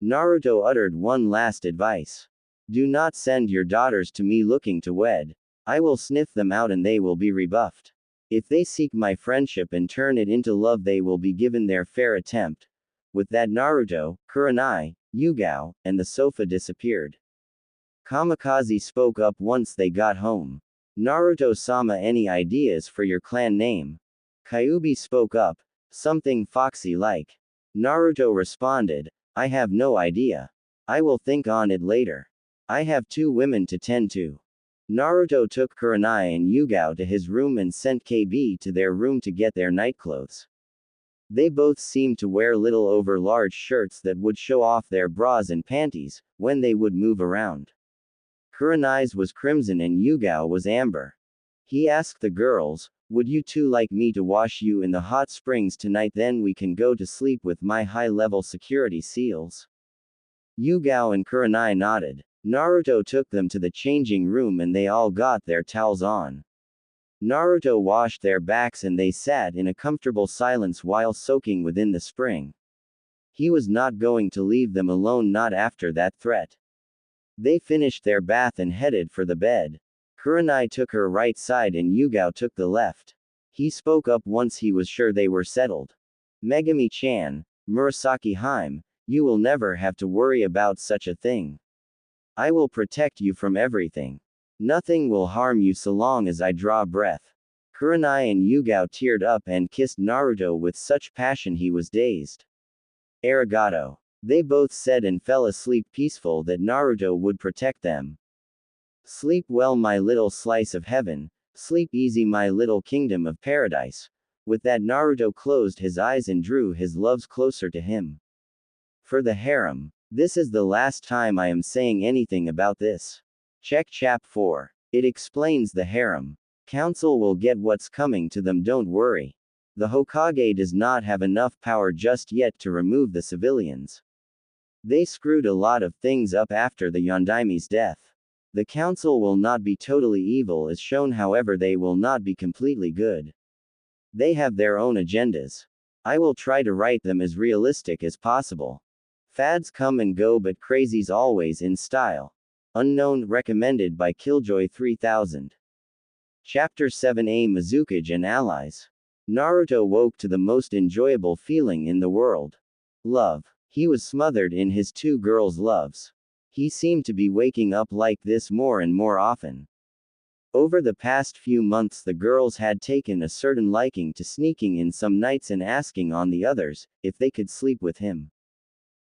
Naruto uttered one last advice. Do not send your daughters to me looking to wed. I will sniff them out and they will be rebuffed. If they seek my friendship and turn it into love, they will be given their fair attempt. With that, Naruto, Kurenai, Yugao, and the sofa disappeared. Kamikaze spoke up once they got home. Naruto-sama, any ideas for your clan name? Kyuubi spoke up, something foxy-like. Naruto responded, I have no idea. I will think on it later. I have 2 women to tend to. Naruto took Kurenai and Yugao to his room and sent KB to their room to get their nightclothes. They both seemed to wear little over large shirts that would show off their bras and panties when they would move around. Kurenai's was crimson and Yugao was amber. He asked the girls, Would you two like me to wash you in the hot springs tonight? Then we can go to sleep with my high-level security seals. Yugao and Kurenai nodded. Naruto took them to the changing room and they all got their towels on. Naruto washed their backs and they sat in a comfortable silence while soaking within the spring. He was not going to leave them alone, not after that threat. They finished their bath and headed for the bed. Kurenai took her right side and Yugao took the left. He spoke up once he was sure they were settled. Megami-chan, Murasaki Harem, you will never have to worry about such a thing. I will protect you from everything. Nothing will harm you so long as I draw breath. Kurenai and Yugao teared up and kissed Naruto with such passion he was dazed. Arigato. They both said and fell asleep peaceful that Naruto would protect them. Sleep well, my little slice of heaven. Sleep easy, my little kingdom of paradise. With that, Naruto closed his eyes and drew his loves closer to him. For the harem. This is the last time I am saying anything about this. Check Chap 4. It explains the harem. Council will get what's coming to them, don't worry. The Hokage does not have enough power just yet to remove the civilians. They screwed a lot of things up after the Yondaime's death. The council will not be totally evil as shown, however they will not be completely good. They have their own agendas. I will try to write them as realistic as possible. Fads come and go but crazy's always in style. Unknown, recommended by Killjoy 3000. Chapter 7A, Mizukage and Allies. Naruto woke to the most enjoyable feeling in the world. Love. He was smothered in his two girls' loves. He seemed to be waking up like this more and more often. Over the past few months the girls had taken a certain liking to sneaking in some nights and asking on the others if they could sleep with him.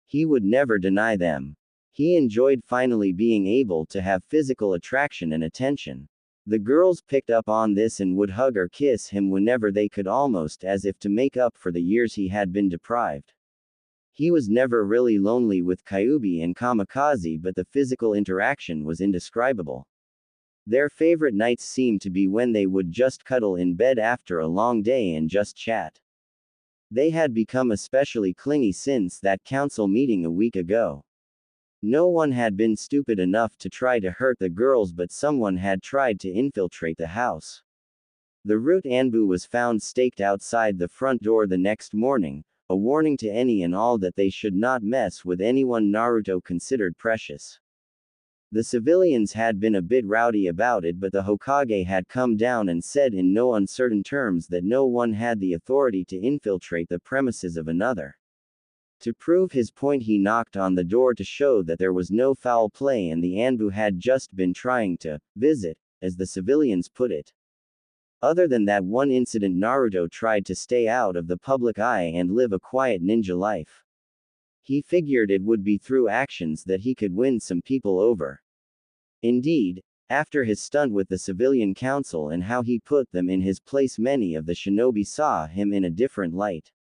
He would never deny them. He enjoyed finally being able to have physical attraction and attention. The girls picked up on this and would hug or kiss him whenever they could, almost as if to make up for the years he had been deprived. He was never really lonely with Kyuubi and Kamikaze, but the physical interaction was indescribable. Their favorite nights seemed to be when they would just cuddle in bed after a long day and just chat. They had become especially clingy since that council meeting a week ago. No one had been stupid enough to try to hurt the girls, but someone had tried to infiltrate the house. The root Anbu was found staked outside the front door the next morning, a warning to any and all that they should not mess with anyone Naruto considered precious. The civilians had been a bit rowdy about it, but the Hokage had come down and said in no uncertain terms that no one had the authority to infiltrate the premises of another. To prove his point, he knocked on the door to show that there was no foul play and the Anbu had just been trying to visit, as the civilians put it. Other than that one incident, Naruto tried to stay out of the public eye and live a quiet ninja life. He figured it would be through actions that he could win some people over. Indeed, after his stunt with the civilian council and how he put them in his place, many of the shinobi saw him in a different light.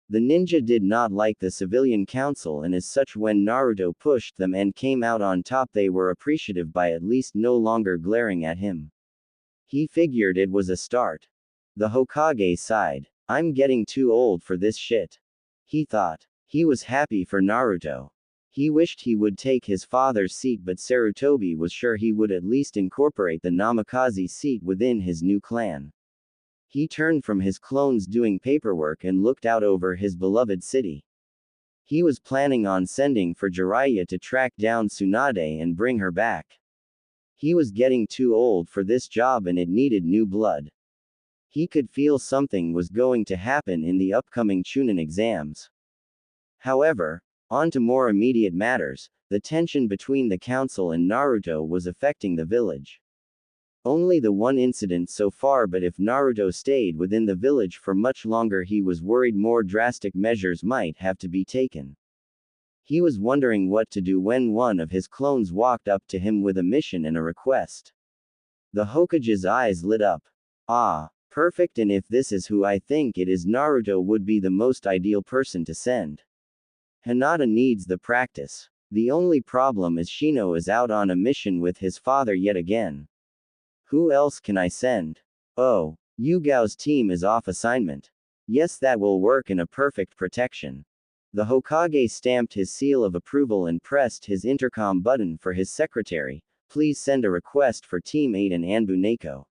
The ninja did not like the civilian council, and as such when Naruto pushed them and came out on top they were appreciative by at least no longer glaring at him. He figured it was a start. The Hokage sighed. I'm getting too old for this shit. He thought. He was happy for Naruto. He wished he would take his father's seat, but Sarutobi was sure he would at least incorporate the Namikaze seat within his new clan. He turned from his clones doing paperwork and looked out over his beloved city. He was planning on sending for Jiraiya to track down Tsunade and bring her back. He was getting too old for this job and it needed new blood. He could feel something was going to happen in the upcoming Chunin exams. However, on to more immediate matters, the tension between the council and Naruto was affecting the village. Only the one incident so far, but if Naruto stayed within the village for much longer he was worried more drastic measures might have to be taken. He was wondering what to do when one of his clones walked up to him with a mission and a request. The Hokage's eyes lit up. Ah, perfect, and if this is who I think it is, Naruto would be the most ideal person to send. Hinata needs the practice. The only problem is Shino is out on a mission with his father yet again. Who else can I send? Oh, Yugao's team is off assignment. Yes, that will work in a perfect protection. The Hokage stamped his seal of approval and pressed his intercom button for his secretary. Please send a request for Team 8 and Anbu Neko.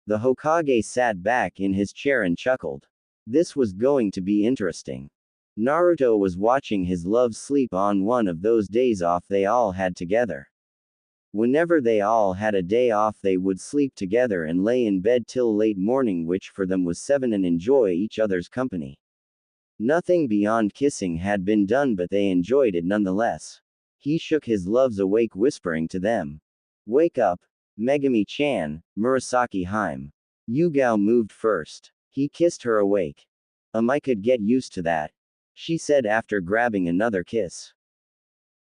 The Hokage sat back in his chair and chuckled. This was going to be interesting. Naruto was watching his love sleep on one of those days off they all had together. Whenever they all had a day off, they would sleep together and lay in bed till late morning, which for them was 7, and enjoy each other's company. Nothing beyond kissing had been done, but they enjoyed it nonetheless. He shook his loves awake, whispering to them, "Wake up, Megami-chan, Murasaki Harem." Yugao moved first. He kissed her awake. I could get used to that," she said after grabbing another kiss.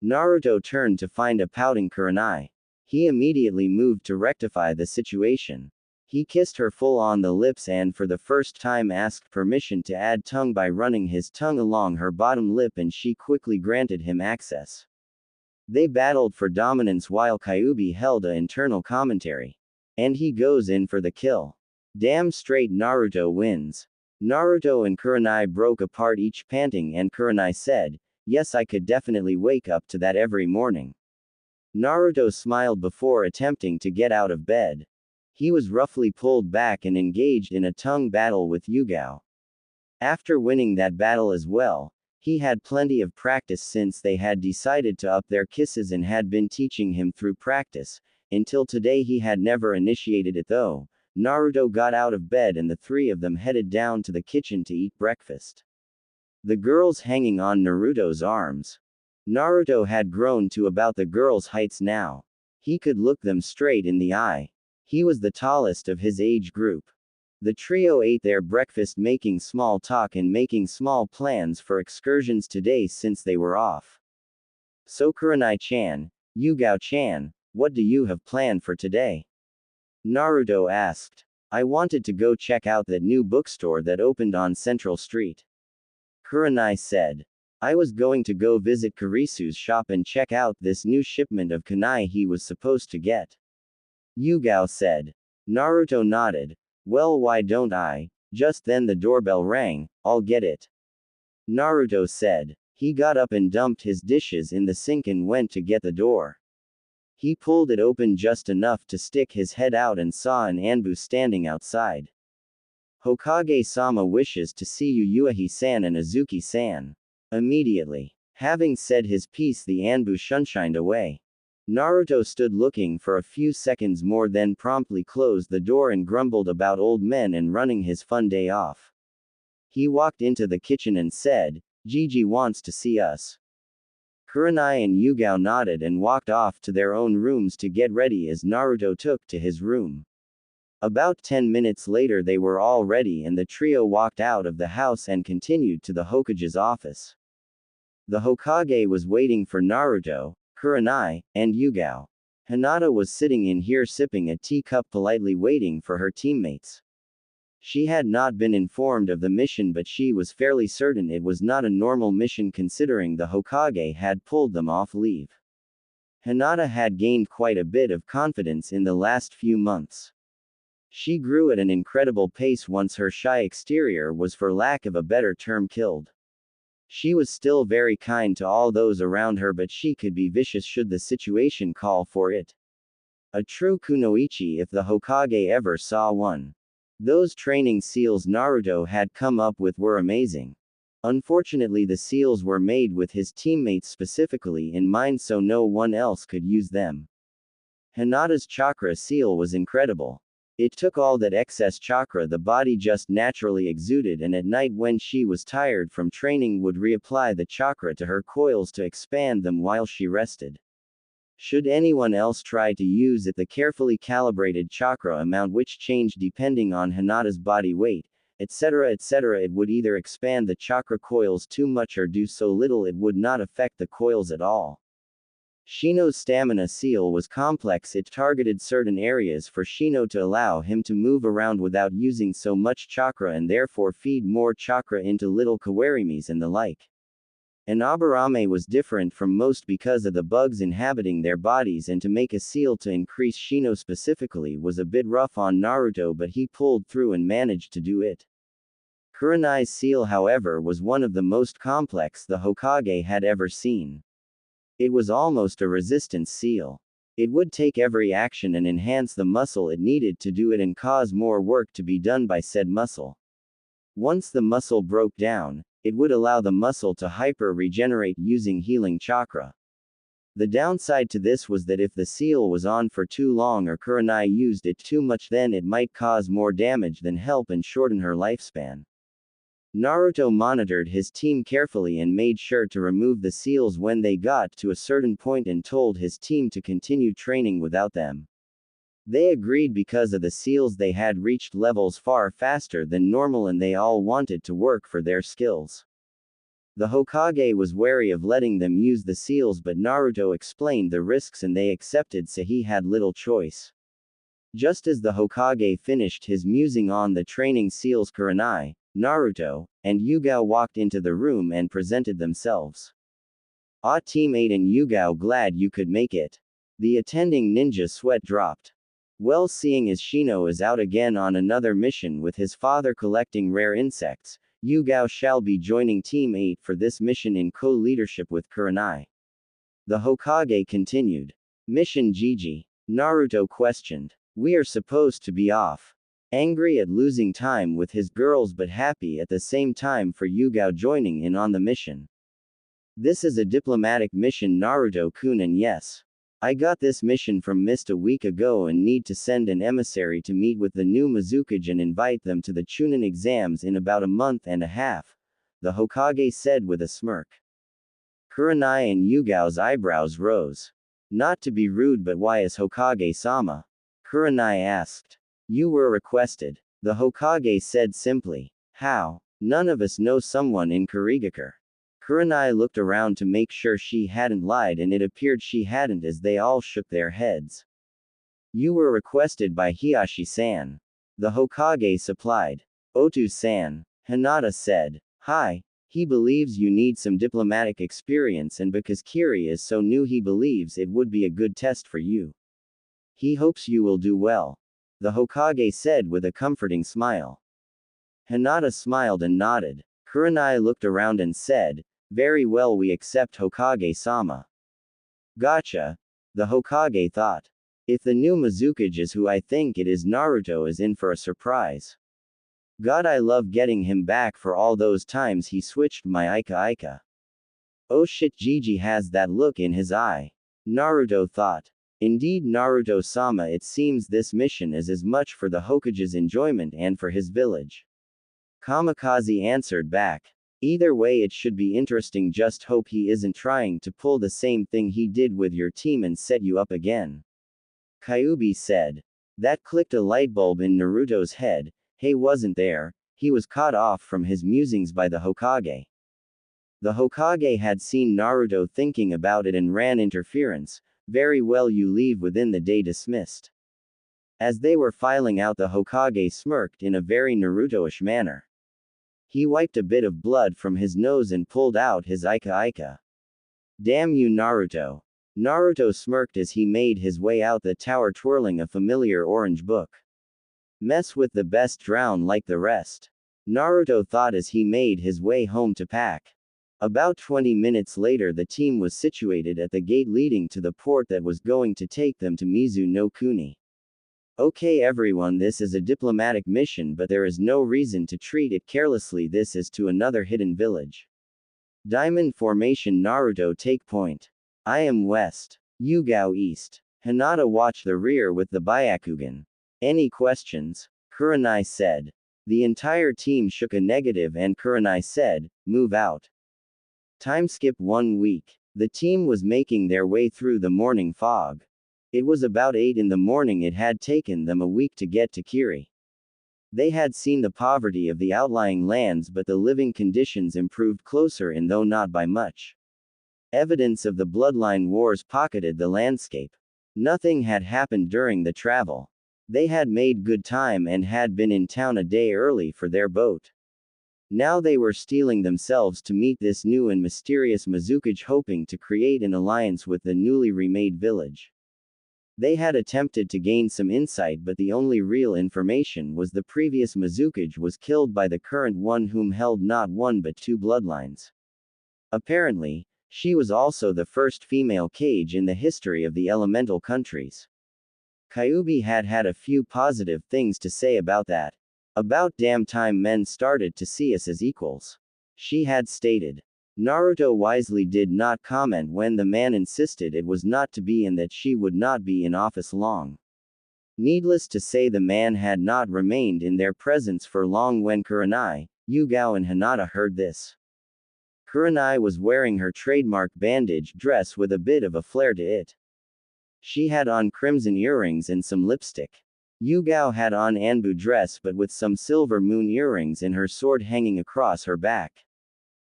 Naruto turned to find a pouting Kurenai. He immediately moved to rectify the situation. He kissed her full on the lips and for the first time asked permission to add tongue by running his tongue along her bottom lip, and she quickly granted him access. They battled for dominance while Kyuubi held an internal commentary. And he goes in for the kill. Damn straight Naruto wins. Naruto and Kurenai broke apart, each panting, and Kurenai said, "Yes, I could definitely wake up to that every morning." Naruto smiled before attempting to get out of bed. He was roughly pulled back and engaged in a tongue battle with Yugao. After winning that battle as well, he had plenty of practice since they had decided to up their kisses and had been teaching him through practice. Until today he had never initiated it though. Naruto got out of bed and the three of them headed down to the kitchen to eat breakfast. The girls hanging on Naruto's arms. Naruto had grown to about the girls' heights now. He could look them straight in the eye. He was the tallest of his age group. The trio ate their breakfast, making small talk and making small plans for excursions today since they were off. "So Kurenai-chan, Yugao-chan, what do you have planned for today?" Naruto asked. "I wanted to go check out that new bookstore that opened on Central Street." Kurenai said. "I was going to go visit Kurisu's shop and check out this new shipment of kunai he was supposed to get." Yugao said. Naruto nodded. "Well, why don't I?" Just then the doorbell rang. "I'll get it." Naruto said. He got up and dumped his dishes in the sink and went to get the door. He pulled it open just enough to stick his head out and saw an Anbu standing outside. "Hokage-sama wishes to see you, Yuahi-san and Azuki-san." Immediately. Having said his piece, the Anbu shunshined away. Naruto stood looking for a few seconds more, then promptly closed the door and grumbled about old men and running his fun day off. He walked into the kitchen and said, "Gigi wants to see us." Kurenai and Yugao nodded and walked off to their own rooms to get ready as Naruto took to his room. About 10 minutes later they were all ready and the trio walked out of the house and continued to the Hokage's office. The Hokage was waiting for Naruto, Kurenai, and Yugao. Hinata was sitting in here sipping a teacup, politely waiting for her teammates. She had not been informed of the mission, but she was fairly certain it was not a normal mission considering the Hokage had pulled them off leave. Hinata had gained quite a bit of confidence in the last few months. She grew at an incredible pace once her shy exterior was, for lack of a better term, killed. She was still very kind to all those around her, but she could be vicious should the situation call for it. A true kunoichi if the Hokage ever saw one. Those training seals Naruto had come up with were amazing. Unfortunately, the seals were made with his teammates specifically in mind, so no one else could use them. Hinata's chakra seal was incredible. It took all that excess chakra the body just naturally exuded, and at night when she was tired from training would reapply the chakra to her coils to expand them while she rested. Should anyone else try to use it, the carefully calibrated chakra amount, which changed depending on Hinata's body weight, etc., it would either expand the chakra coils too much or do so little it would not affect the coils at all. Shino's stamina seal was complex. It targeted certain areas for Shino to allow him to move around without using so much chakra and therefore feed more chakra into little kawarimis and the like. An Aburame was different from most because of the bugs inhabiting their bodies, and to make a seal to increase Shino specifically was a bit rough on Naruto, but he pulled through and managed to do it. Kurenai's seal, however, was one of the most complex the Hokage had ever seen. It was almost a resistance seal. It would take every action and enhance the muscle it needed to do it and cause more work to be done by said muscle. Once the muscle broke down, it would allow the muscle to hyper-regenerate using healing chakra. The downside to this was that if the seal was on for too long or Kurenai used it too much, then it might cause more damage than help and shorten her lifespan. Naruto monitored his team carefully and made sure to remove the seals when they got to a certain point and told his team to continue training without them. They agreed because of the seals they had reached levels far faster than normal and they all wanted to work for their skills. The Hokage was wary of letting them use the seals, but Naruto explained the risks and they accepted, so he had little choice. Just as the Hokage finished his musing on the training seals, Kurenai, Naruto, and Yugao walked into the room and presented themselves. "Ah, teammate and Yugao, glad you could make it." The attending ninja sweat dropped. Well, seeing as Shino is out again on another mission with his father collecting rare insects, Yugao shall be joining Team 8 for this mission in co-leadership with Kurenai. The Hokage continued. "Mission Gigi?" Naruto questioned. "We are supposed to be off." Angry at losing time with his girls but happy at the same time for Yugao joining in on the mission. "This is a diplomatic mission, Naruto-kun, and yes. I got this mission from Mist a week ago and need to send an emissary to meet with the new Mizukage and invite them to the Chunin exams in about a month and a half," the Hokage said with a smirk. Kurenai and Yugao's eyebrows rose. "Not to be rude, but why is Hokage-sama?" Kurenai asked. "You were requested," the Hokage said simply. "How? None of us know someone in Kurigakure." Kurenai looked around to make sure she hadn't lied, and it appeared she hadn't as they all shook their heads. "You were requested by Hiyashi-san," the Hokage supplied. "Otu-san," Hinata said. "Hi. He believes you need some diplomatic experience, and because Kiri is so new, he believes it would be a good test for you. He hopes you will do well," the Hokage said with a comforting smile. Hinata smiled and nodded. Kurenai looked around and said, "Very well, we accept, Hokage-sama." "Gotcha," the Hokage thought. "If the new Mizukage is who I think it is, Naruto is in for a surprise. God, I love getting him back for all those times he switched my Ika. Oh shit, Gigi has that look in his eye," Naruto thought. Indeed, Naruto-sama, it seems this mission is as much for the Hokage's enjoyment and for his village. Kamikaze answered back. "Either way, it should be interesting, just hope he isn't trying to pull the same thing he did with your team and set you up again," Kyuubi said. That clicked a light bulb in Naruto's head. Hey, wasn't there? He was caught off from his musings by the Hokage. The Hokage had seen Naruto thinking about it and ran interference. "Very well, you leave within the day, dismissed." As they were filing out, the Hokage smirked in a very Naruto-ish manner. He wiped a bit of blood from his nose and pulled out his Ika. "Damn you, Naruto." Naruto smirked as he made his way out the tower twirling a familiar orange book. "Mess with the best, drown like the rest," Naruto thought as he made his way home to pack. About 20 minutes later, the team was situated at the gate leading to the port that was going to take them to Mizu no Kuni. "Okay everyone, this is a diplomatic mission, but there is no reason to treat it carelessly. This is to another hidden village. Diamond Formation, Naruto take point. I am west. Yugao east. Hinata watch the rear with the Byakugan. Any questions?" Kurenai said. The entire team shook a negative and Kurenai said, "Move out." Time skip 1 week. The team was making their way through the morning fog. It was about 8 in the morning. It had taken them a week to get to Kiri. They had seen the poverty of the outlying lands, but the living conditions improved closer in, though not by much. Evidence of the bloodline wars pocketed the landscape. Nothing had happened during the travel. They had made good time and had been in town a day early for their boat. Now they were steeling themselves to meet this new and mysterious Mizukage, hoping to create an alliance with the newly remade village. They had attempted to gain some insight, but the only real information was the previous Mizukage was killed by the current one, whom held not one but two bloodlines. Apparently, she was also the first female Kage in the history of the elemental countries. Kyuubi had had a few positive things to say about that. About damn time men started to see us as equals, she had stated. Naruto wisely did not comment when the man insisted it was not to be and that she would not be in office long. Needless to say, the man had not remained in their presence for long when Kurenai, Yugao and Hinata heard this. Kurenai was wearing her trademark bandage dress with a bit of a flair to it. She had on crimson earrings and some lipstick. Yugao had on Anbu dress but with some silver moon earrings and her sword hanging across her back.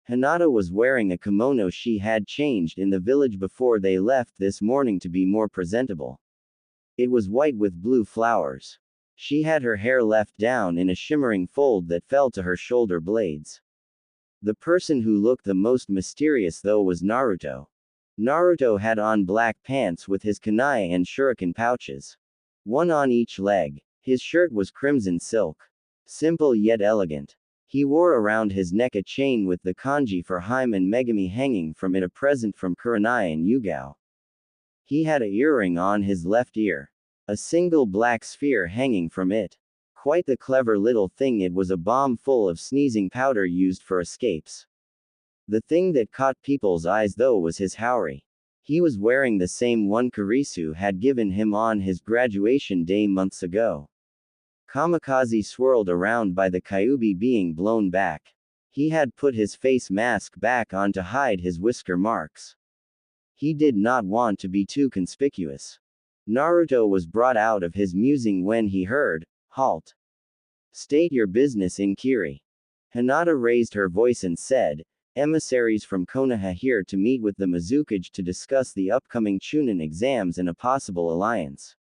Hinata was wearing a kimono she had changed in the village before they left this morning to be more presentable. It was white with blue flowers. She had her hair left down in a shimmering fold that fell to her shoulder blades. The person who looked the most mysterious though was Naruto. Naruto had on black pants with his kunai and shuriken pouches. One on each leg. His shirt was crimson silk. Simple yet elegant. He wore around his neck a chain with the kanji for Harem and Megami hanging from it, a present from Kurenai and Yugao. He had a earring on his left ear. A single black sphere hanging from it. Quite the clever little thing. It was a bomb full of sneezing powder used for escapes. The thing that caught people's eyes though was his haori. He was wearing the same one Kurisu had given him on his graduation day months ago. Kamikaze swirled around by the Kyuubi being blown back. He had put his face mask back on to hide his whisker marks. He did not want to be too conspicuous. Naruto was brought out of his musing when he heard, "Halt. State your business in Kiri." Hinata raised her voice and said, "Emissaries from Konoha here to meet with the Mizukage to discuss the upcoming Chunin exams and a possible alliance."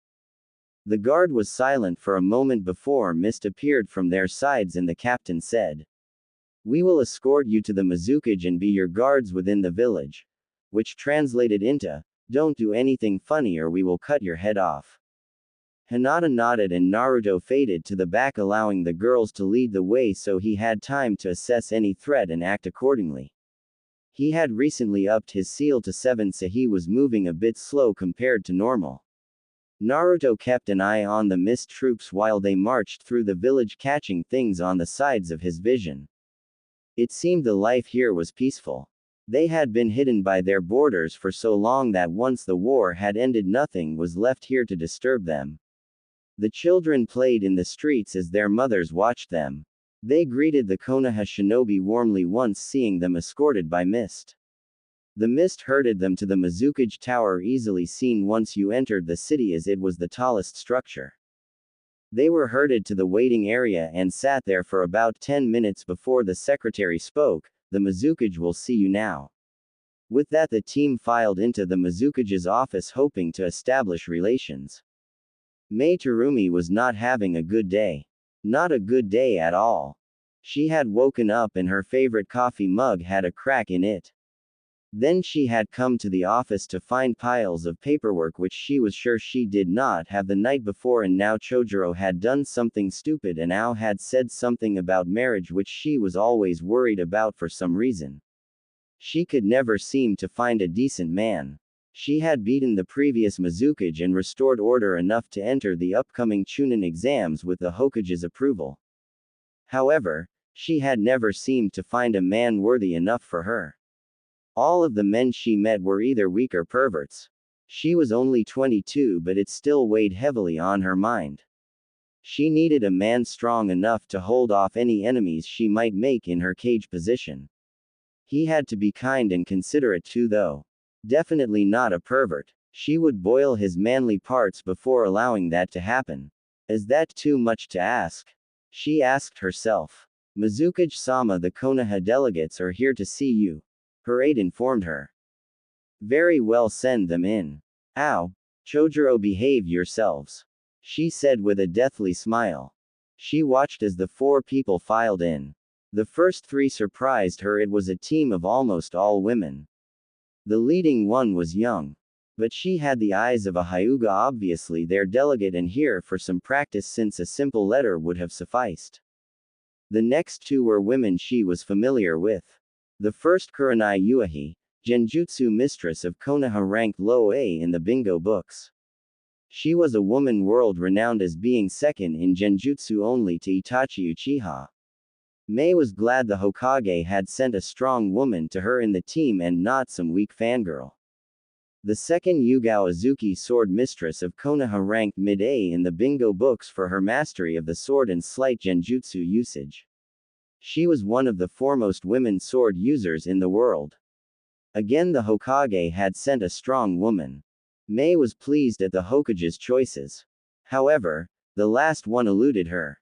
The guard was silent for a moment before mist appeared from their sides and the captain said, "We will escort you to the Mizukage and be your guards within the village." Which translated into, "Don't do anything funny or we will cut your head off." Hinata nodded and Naruto faded to the back, allowing the girls to lead the way so he had time to assess any threat and act accordingly. He had recently upped his seal to 7, so he was moving a bit slow compared to normal. Naruto kept an eye on the mist troops while they marched through the village, catching things on the sides of his vision. It seemed the life here was peaceful. They had been hidden by their borders for so long that once the war had ended, nothing was left here to disturb them. The children played in the streets as their mothers watched them. They greeted the Konoha shinobi warmly once seeing them escorted by mist. The mist herded them to the Mizukage Tower, easily seen once you entered the city as it was the tallest structure. They were herded to the waiting area and sat there for about 10 minutes before the secretary spoke, "The Mizukage will see you now." With that, the team filed into the Mizukage's office hoping to establish relations. Mei Terumi was not having a good day. Not a good day at all. She had woken up and her favorite coffee mug had a crack in it. Then she had come to the office to find piles of paperwork which she was sure she did not have the night before, and now Chojuro had done something stupid and Ao had said something about marriage which she was always worried about for some reason. She could never seem to find a decent man. She had beaten the previous Mizukage and restored order enough to enter the upcoming Chunin exams with the Hokage's approval. However, she had never seemed to find a man worthy enough for her. All of the men she met were either weak or perverts. She was only 22, but it still weighed heavily on her mind. She needed a man strong enough to hold off any enemies she might make in her cage position. He had to be kind and considerate too, though. Definitely not a pervert. She would boil his manly parts before allowing that to happen. Is that too much to ask? She asked herself. "Mizukage-sama, the Konoha delegates are here to see you," her aide informed her. "Very well, send them in." "Ow. Chojuro, behave yourselves," she said with a deathly smile. She watched as the 4 people filed in. The first three surprised her. It was a team of almost all women. The leading one was young. But she had the eyes of a Hyuga, obviously their delegate and here for some practice since a simple letter would have sufficed. The next two were women she was familiar with. The first Kurenai Yuahi, Genjutsu mistress of Konoha, ranked low A in the bingo books. She was a woman world-renowned as being second in Genjutsu only to Itachi Uchiha. Mei was glad the Hokage had sent a strong woman to her in the team and not some weak fangirl. The second Yugao Azuki, sword mistress of Konoha, ranked mid-A in the bingo books for her mastery of the sword and slight genjutsu usage. She was one of the foremost women sword users in the world. Again the Hokage had sent a strong woman. Mei was pleased at the Hokage's choices. However, the last one eluded her.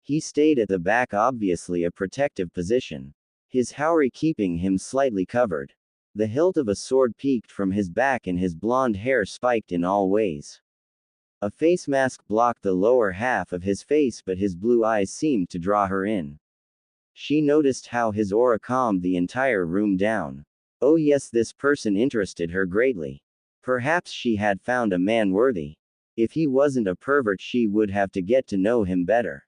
He stayed at the back, obviously a protective position. His haori keeping him slightly covered. The hilt of a sword peeked from his back and his blonde hair spiked in all ways. A face mask blocked the lower half of his face, but his blue eyes seemed to draw her in. She noticed how his aura calmed the entire room down. Oh yes, this person interested her greatly. Perhaps she had found a man worthy. If he wasn't a pervert, she would have to get to know him better.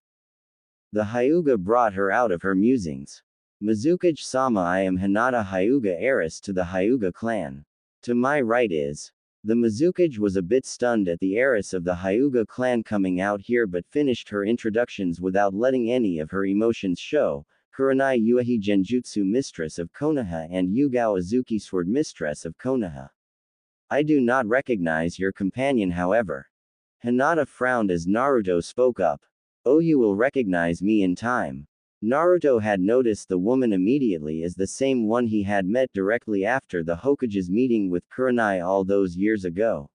The Hyuga brought her out of her musings. Mizukage-sama, I am Hinata, Hyuga heiress to the Hyuga clan. To my right is. The Mizukage was a bit stunned at the heiress of the Hyuga clan coming out here, but finished her introductions without letting any of her emotions show. Kurenai Yuahi, Genjutsu mistress of Konoha, and Yugao Azuki, sword mistress of Konoha. I do not recognize your companion, however. Hinata frowned as Naruto spoke up. Oh, you will recognize me in time. Naruto had noticed the woman immediately as the same one he had met directly after the Hokage's meeting with Kurenai all those years ago.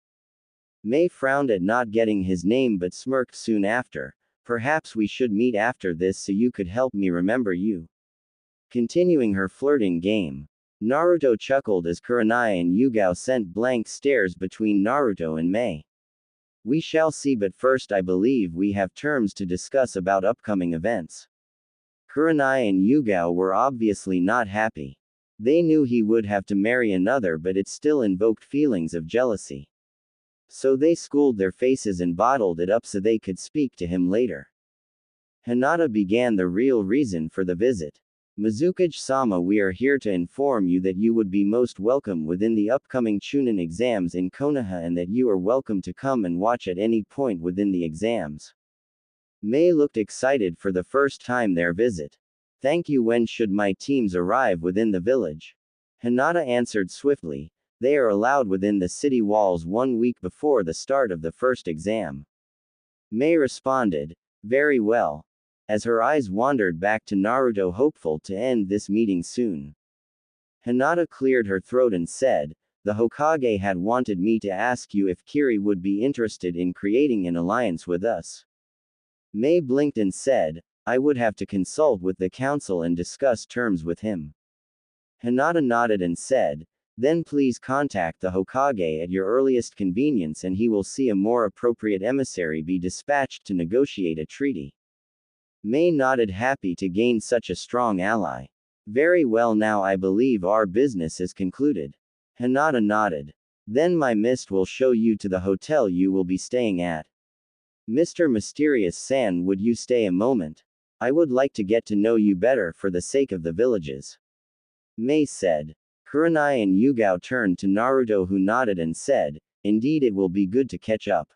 Mei frowned at not getting his name but smirked soon after. Perhaps we should meet after this so you could help me remember you. Continuing her flirting game. Naruto chuckled as Kurenai and Yugao sent blank stares between Naruto and Mei. We shall see, but first I believe we have terms to discuss about upcoming events. Kurenai and Yugao were obviously not happy. They knew he would have to marry another, but it still invoked feelings of jealousy. So they schooled their faces and bottled it up so they could speak to him later. Hinata began the real reason for the visit. Mizukage-sama, we are here to inform you that you would be most welcome within the upcoming Chunin exams in Konoha and that you are welcome to come and watch at any point within the exams. Mei looked excited for the first time their visit. Thank you. When should my teams arrive within the village? Hinata answered swiftly. They are allowed within the city walls 1 week before the start of the first exam. Mei responded. Very well. As her eyes wandered back to Naruto, hopeful to end this meeting soon. Hinata cleared her throat and said, the Hokage had wanted me to ask you if Kiri would be interested in creating an alliance with us. Mei blinked and said, I would have to consult with the council and discuss terms with him. Hinata nodded and said, then please contact the Hokage at your earliest convenience and he will see a more appropriate emissary be dispatched to negotiate a treaty. Mei nodded, happy to gain such a strong ally. Very well, now I believe our business is concluded. Hinata nodded. Then my mist will show you to the hotel you will be staying at. Mr. Mysterious-san, would you stay a moment? I would like to get to know you better for the sake of the villages. Mei said. Kurenai and Yugao turned to Naruto, who nodded and said, indeed, it will be good to catch up.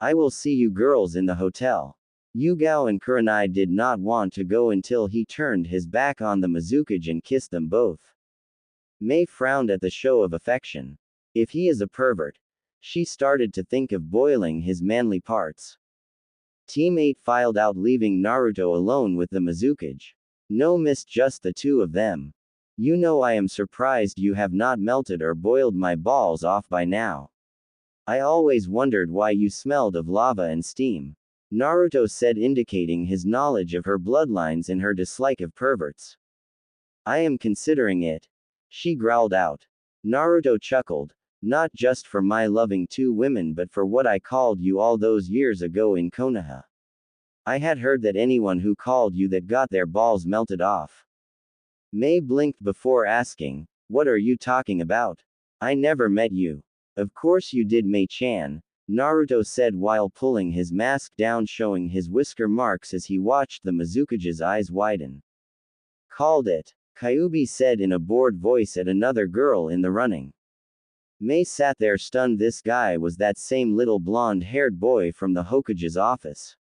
I will see you girls in the hotel. Yugao and Kurenai did not want to go until he turned his back on the Mizukage and kissed them both. Mei frowned at the show of affection. If he is a pervert. She started to think of boiling his manly parts. Team 8 filed out, leaving Naruto alone with the Mizukage. No mist, just the two of them. You know, I am surprised you have not melted or boiled my balls off by now. I always wondered why you smelled of lava and steam. Naruto said, indicating his knowledge of her bloodlines and her dislike of perverts. I am considering it. She growled out. Naruto chuckled. Not just for my loving two women, but for what I called you all those years ago in Konoha. I had heard that anyone who called you that got their balls melted off. Mei blinked before asking, what are you talking about? I never met you. Of course you did, Mei-chan, Naruto said while pulling his mask down, showing his whisker marks as he watched the Mizukage's eyes widen. Called it, Kyuubi said in a bored voice at another girl in the running. Mei sat there stunned. This guy was that same little blonde-haired boy from the Hokage's office.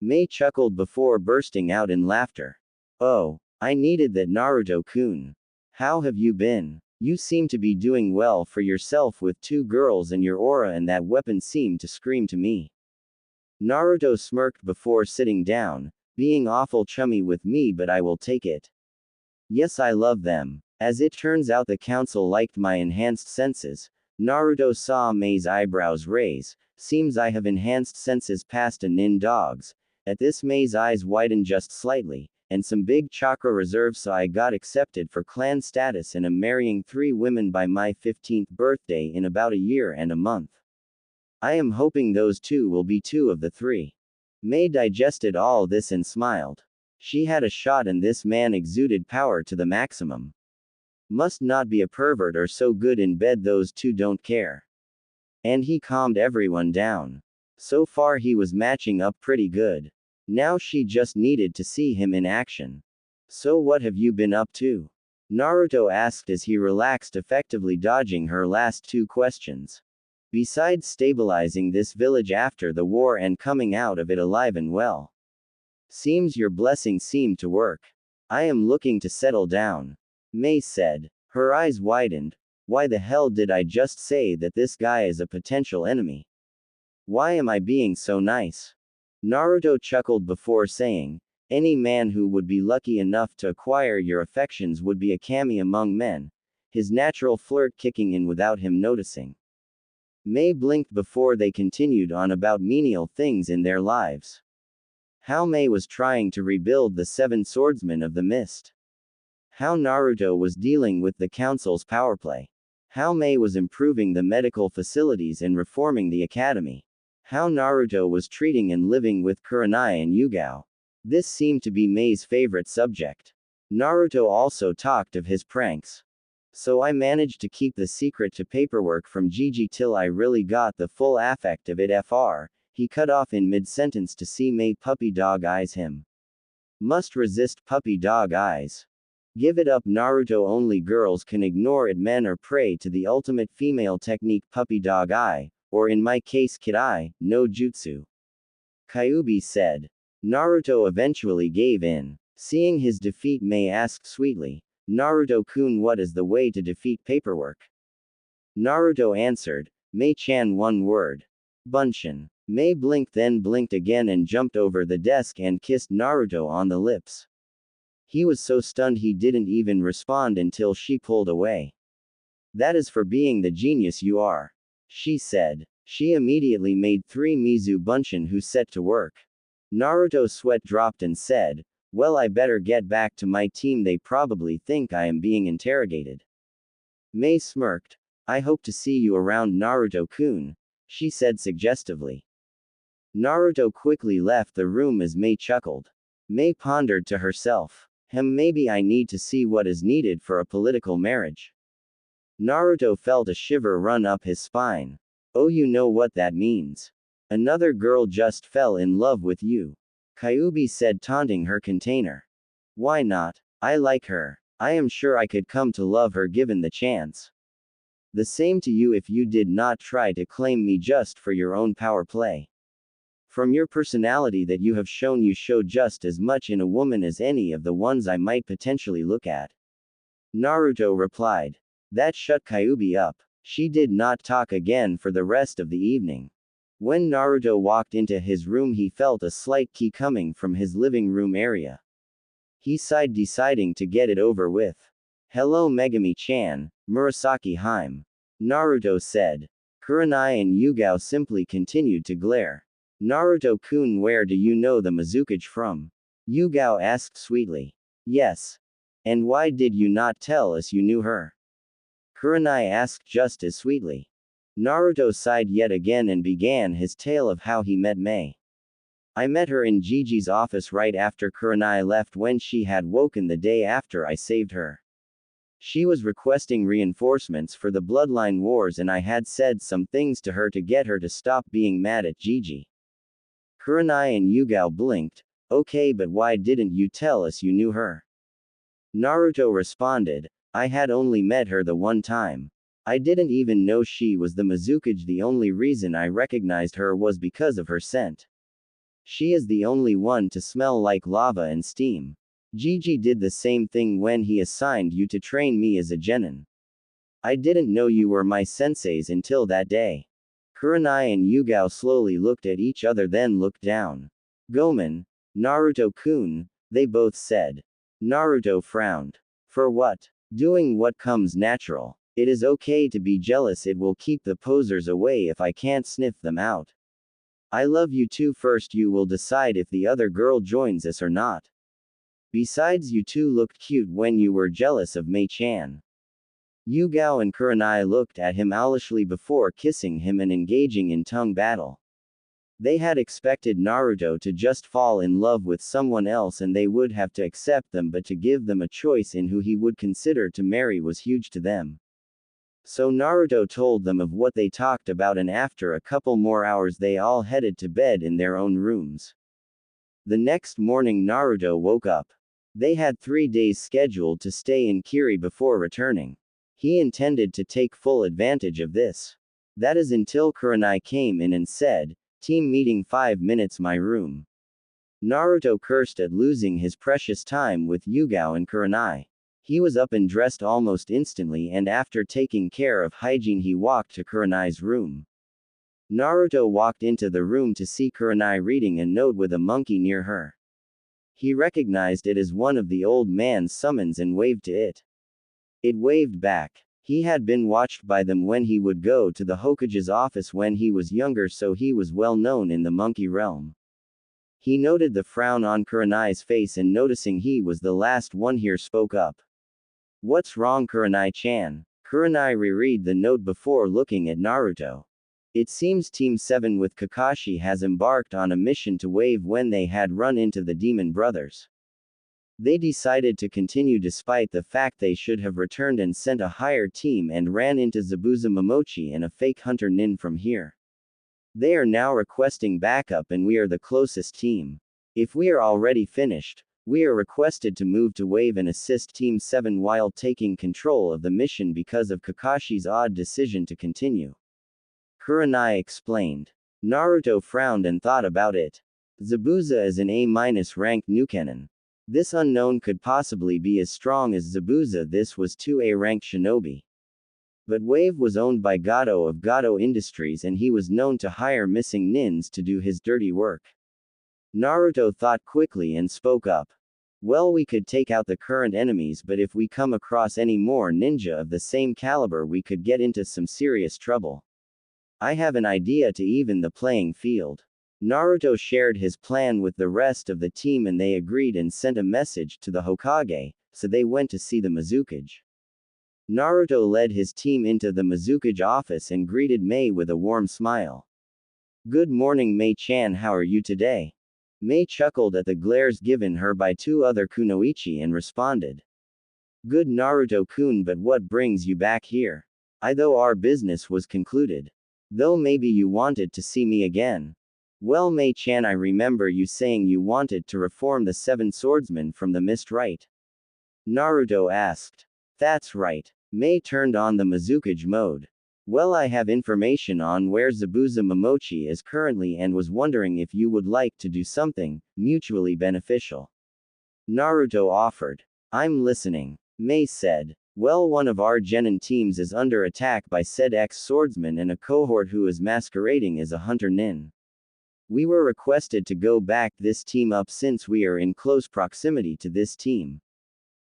Mei chuckled before bursting out in laughter. Oh, I needed that, Naruto-kun. How have you been? You seem to be doing well for yourself with 2 girls, and your aura and that weapon seemed to scream to me. Naruto smirked before sitting down, being awful chummy with me, but I will take it. Yes, I love them. As it turns out, the council liked my enhanced senses. Naruto saw Mei's eyebrows raise. Seems I have enhanced senses past a nin dog's. At this, Mei's eyes widened just slightly, and some big chakra reserves, so I got accepted for clan status and am marrying 3 women by my 15th birthday in about a year and a month. I am hoping those 2 will be 2 of the 3. Mei digested all this and smiled. She had a shot, and this man exuded power to the maximum. Must not be a pervert or so good in bed, those 2 don't care. And he calmed everyone down. So far he was matching up pretty good. Now she just needed to see him in action. So what have you been up to? Naruto asked as he relaxed, effectively dodging her last 2 questions. Besides stabilizing this village after the war and coming out of it alive and well. Seems your blessing seemed to work. I am looking to settle down. Mei said. Her eyes widened. Why the hell did I just say that this guy is a potential enemy? Why am I being so nice? Naruto chuckled before saying, any man who would be lucky enough to acquire your affections would be a kami among men, his natural flirt kicking in without him noticing. Mei blinked before they continued on about menial things in their lives. How Mei was trying to rebuild the 7 swordsmen of the mist. How Naruto was dealing with the council's power play. How Mei was improving the medical facilities and reforming the academy. How Naruto was treating and living with Kurenai and Yugao. This seemed to be Mei's favorite subject. Naruto also talked of his pranks. So I managed to keep the secret to paperwork from Gigi till I really got the full affect of it. He cut off in mid-sentence to see Mei puppy dog eyes him. Must resist puppy dog eyes. Give it up, Naruto. Only girls can ignore it. Men are prey to the ultimate female technique, puppy dog eye, or in my case, kid eye, no jutsu. Kyuubi said. Naruto eventually gave in. Seeing his defeat, Mei asked sweetly, Naruto-kun, what is the way to defeat paperwork? Naruto answered, Mei-chan, 1 word. Bunshin. Mei blinked, then blinked again and jumped over the desk and kissed Naruto on the lips. He was so stunned he didn't even respond until she pulled away. That is for being the genius you are, she said. She immediately made 3 Mizu Bunshin who set to work. Naruto's sweat dropped and said, well, I better get back to my team. They probably think I am being interrogated. Mei smirked. I hope to see you around, Naruto-kun, she said suggestively. Naruto quickly left the room as Mei chuckled. Mei pondered to herself. Maybe I need to see what is needed for a political marriage. Naruto felt a shiver run up his spine. Oh, you know what that means. Another girl just fell in love with you. Kyuubi said, taunting her container. Why not? I like her. I am sure I could come to love her given the chance. The same to you if you did not try to claim me just for your own power play. From your personality that you have shown, you show just as much in a woman as any of the ones I might potentially look at. Naruto replied. That shut Kyuubi up. She did not talk again for the rest of the evening. When Naruto walked into his room, he felt a slight key coming from his living room area. He sighed, deciding to get it over with. Hello, Megami-chan, Murasaki Harem. Naruto said. Kurenai and Yugao simply continued to glare. Naruto-kun, where do you know the Mizukage from? Yugao asked sweetly. Yes. And why did you not tell us you knew her? Kurenai asked just as sweetly. Naruto sighed yet again and began his tale of how he met Mei. I met her in Gigi's office right after Kurenai left when she had woken the day after I saved her. She was requesting reinforcements for the bloodline wars and I had said some things to her to get her to stop being mad at Gigi. Kurenai and Yugao blinked. Okay, but why didn't you tell us you knew her? Naruto responded, I had only met her the one time. I didn't even know she was the Mizukage. The only reason I recognized her was because of her scent. She is the only one to smell like lava and steam. Gigi did the same thing when he assigned you to train me as a genin. I didn't know you were my senseis until that day. Kurenai and Yugao slowly looked at each other then looked down. Gomen, Naruto-kun, they both said. Naruto frowned. For what? Doing what comes natural. It is okay to be jealous, it will keep the posers away if I can't sniff them out. I love you too. First you will decide if the other girl joins us or not. Besides, you two looked cute when you were jealous of Mei-chan. Yugao and Kurenai looked at him owlishly before kissing him and engaging in tongue battle. They had expected Naruto to just fall in love with someone else and they would have to accept them, but to give them a choice in who he would consider to marry was huge to them. So Naruto told them of what they talked about and after a couple more hours they all headed to bed in their own rooms. The next morning Naruto woke up. They had 3 days scheduled to stay in Kiri before returning. He intended to take full advantage of this. That is until Kurenai came in and said, team meeting 5 minutes my room. Naruto cursed at losing his precious time with Yugao and Kurenai. He was up and dressed almost instantly and after taking care of hygiene he walked to Kurenai's room. Naruto walked into the room to see Kurenai reading a note with a monkey near her. He recognized it as one of the old man's summons and waved to it. It waved back. He had been watched by them when he would go to the Hokage's office when he was younger, so he was well known in the monkey realm. He noted the frown on Kurenai's face and noticing he was the last one here spoke up. What's wrong, Kurenai-chan? Kurenai reread the note before looking at Naruto. It seems Team 7 with Kakashi has embarked on a mission to Wave when they had run into the Demon Brothers. They decided to continue despite the fact they should have returned and sent a higher team and ran into Zabuza Momochi and a fake Hunter Nin from here. They are now requesting backup and we are the closest team. If we are already finished, we are requested to move to Wave and assist Team 7 while taking control of the mission because of Kakashi's odd decision to continue. Kurenai explained. Naruto frowned and thought about it. Zabuza is an A- ranked Nukenin. This unknown could possibly be as strong as Zabuza. This was 2A ranked shinobi. But Wave was owned by Gato of Gato Industries and he was known to hire missing nins to do his dirty work. Naruto thought quickly and spoke up. Well, we could take out the current enemies, but if we come across any more ninja of the same caliber we could get into some serious trouble. I have an idea to even the playing field. Naruto shared his plan with the rest of the team and they agreed and sent a message to the Hokage, so they went to see the Mizukage. Naruto led his team into the Mizukage office and greeted Mei with a warm smile. Good morning, Mei-chan, how are you today? Mei chuckled at the glares given her by 2 other kunoichi and responded. Good, Naruto-kun, but what brings you back here? Though our business was concluded. Though maybe you wanted to see me again. Well, Mei-chan, I remember you saying you wanted to reform the 7 swordsmen from the mist, right? Naruto asked. That's right. Mei turned on the Mizukage mode. Well, I have information on where Zabuza Momochi is currently and was wondering if you would like to do something mutually beneficial. Naruto offered. I'm listening. Mei said. Well, one of our genin teams is under attack by said ex-swordsman and a cohort who is masquerading as a hunter nin. We were requested to go back this team up since we are in close proximity to this team.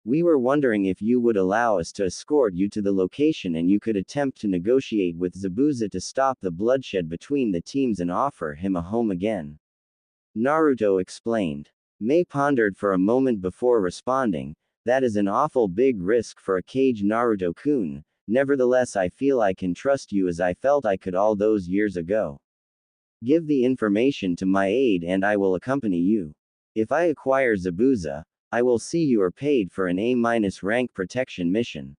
We were wondering if you would allow us to escort you to the location and you could attempt to negotiate with Zabuza to stop the bloodshed between the teams and offer him a home again. Naruto explained. Mei pondered for a moment before responding. That is an awful big risk for a cage, Naruto-kun. Nevertheless, I feel I can trust you as I felt I could all those years ago. Give the information to my aide and I will accompany you. If I acquire Zabuza, I will see you are paid for an A- rank protection mission.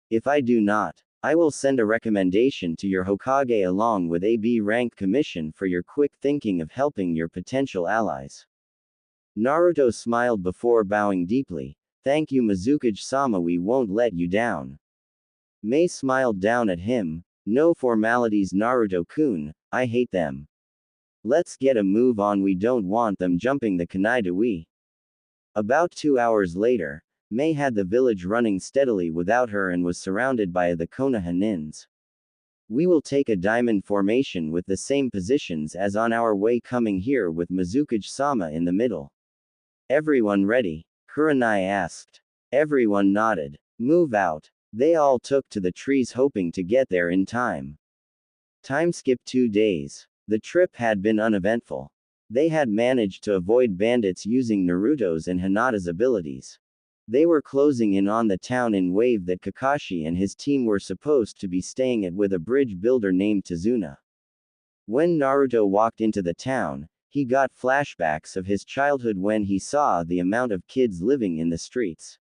If I do not, I will send a recommendation to your Hokage along with a B rank commission for your quick thinking of helping your potential allies. Naruto smiled before bowing deeply. Thank you Mizukage-sama, we won't let you down. Mei smiled down at him. No formalities Naruto-kun, I hate them. Let's get a move on, we don't want them jumping the Kunai-doi. About 2 hours later, Mei had the village running steadily without her and was surrounded by the Konoha nins. We will take a diamond formation with the same positions as on our way coming here with Mizukage-sama in the middle. Everyone ready? Kurenai asked. Everyone nodded. Move out. They all took to the trees hoping to get there in time. Time skipped 2 days. The trip had been uneventful. They had managed to avoid bandits using Naruto's and Hinata's abilities. They were closing in on the town in wave that Kakashi and his team were supposed to be staying at with a bridge builder named Tazuna. When Naruto walked into the town, he got flashbacks of his childhood when he saw the amount of kids living in the streets.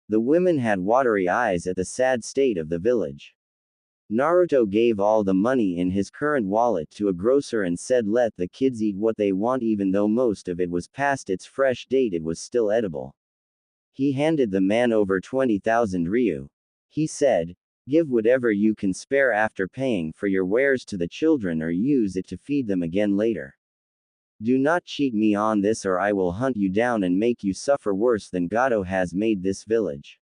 The women had watery eyes at the sad state of the village. Naruto gave all the money in his current wallet to a grocer and said let the kids eat what they want even though most of it was past its fresh date, it was still edible. He handed the man over 20,000 ryu. He said, give whatever you can spare after paying for your wares to the children or use it to feed them again later. Do not cheat me on this or I will hunt you down and make you suffer worse than Gato has made this village.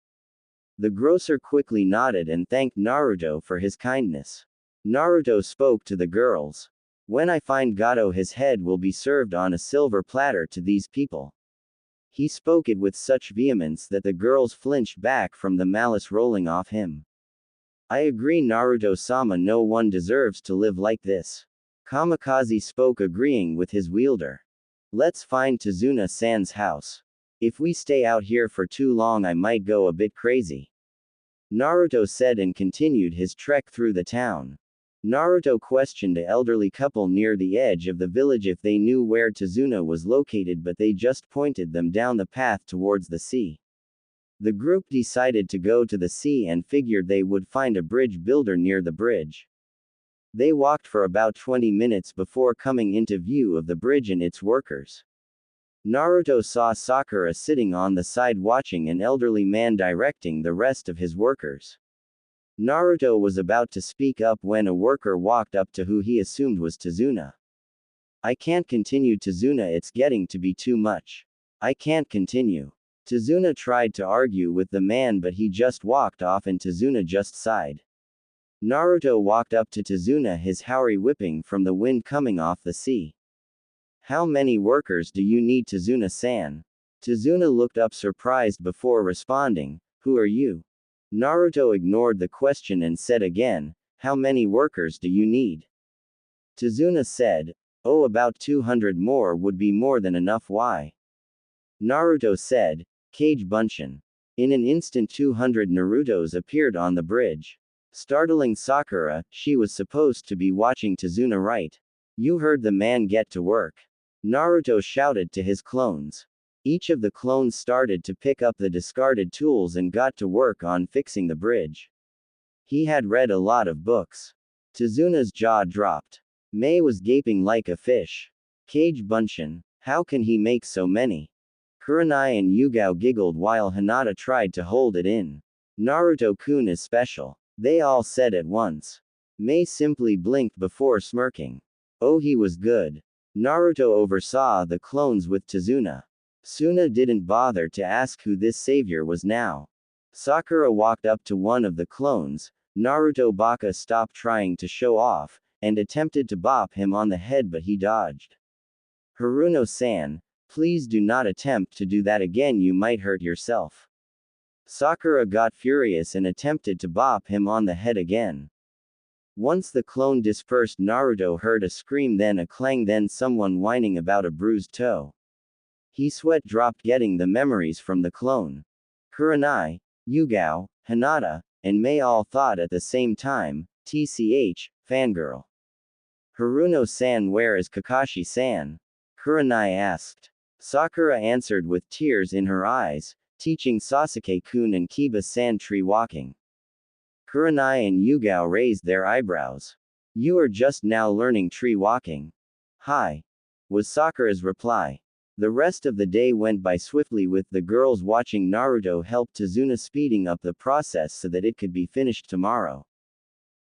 The grocer quickly nodded and thanked Naruto for his kindness. Naruto spoke to the girls. When I find Gato, his head will be served on a silver platter to these people. He spoke it with such vehemence that the girls flinched back from the malice rolling off him. I agree Naruto-sama, no one deserves to live like this. Kamikaze spoke agreeing with his wielder. Let's find Tazuna-san's house. If we stay out here for too long I might go a bit crazy. Naruto said and continued his trek through the town. Naruto questioned the elderly couple near the edge of the village if they knew where Tazuna was located, but they just pointed them down the path towards the sea. The group decided to go to the sea and figured they would find a bridge builder near the bridge. They walked for about 20 minutes before coming into view of the bridge and its workers. Naruto saw Sakura sitting on the side watching an elderly man directing the rest of his workers. Naruto was about to speak up when a worker walked up to who he assumed was Tazuna. I can't continue Tazuna, it's getting to be too much. I can't continue. Tazuna tried to argue with the man but he just walked off and Tazuna just sighed. Naruto walked up to Tazuna, his haori whipping from the wind coming off the sea. How many workers do you need Tazuna-san? Tazuna looked up surprised before responding, who are you? Naruto ignored the question and said again, how many workers do you need? Tazuna said, oh, about 200 more would be more than enough. Why? Naruto said, Kage Bunshin. In an instant 200 Narutos appeared on the bridge. Startling Sakura, she was supposed to be watching Tazuna, right? You heard the man, get to work. Naruto shouted to his clones. Each of the clones started to pick up the discarded tools and got to work on fixing the bridge. He had read a lot of books. Tazuna's jaw dropped. Mei was gaping like a fish. Kage Bunshin, how can he make so many? Kurenai and Yugao giggled while Hinata tried to hold it in. Naruto-kun is special. They all said at once. Mei simply blinked before smirking. Oh, he was good. Naruto oversaw the clones with Tazuna. Suna didn't bother to ask who this savior was now. Sakura walked up to one of the clones. Naruto Baka stopped trying to show off, and attempted to bop him on the head but he dodged. Haruno-san, please do not attempt to do that again, you might hurt yourself. Sakura got furious and attempted to bop him on the head again. Once the clone dispersed, Naruto heard a scream, then a clang, then someone whining about a bruised toe. He sweat dropped getting the memories from the clone. Kurenai, Yugao, Hinata, and Mei all thought at the same time, TCH, fangirl. Haruno-san, where is Kakashi-san? Kurenai asked. Sakura answered with tears in her eyes, teaching Sasuke-kun and Kiba-san tree walking. Kurenai and Yugao raised their eyebrows. You are just now learning tree walking. Hi, was Sakura's reply. The rest of the day went by swiftly with the girls watching Naruto help Tazuna speeding up the process so that it could be finished tomorrow.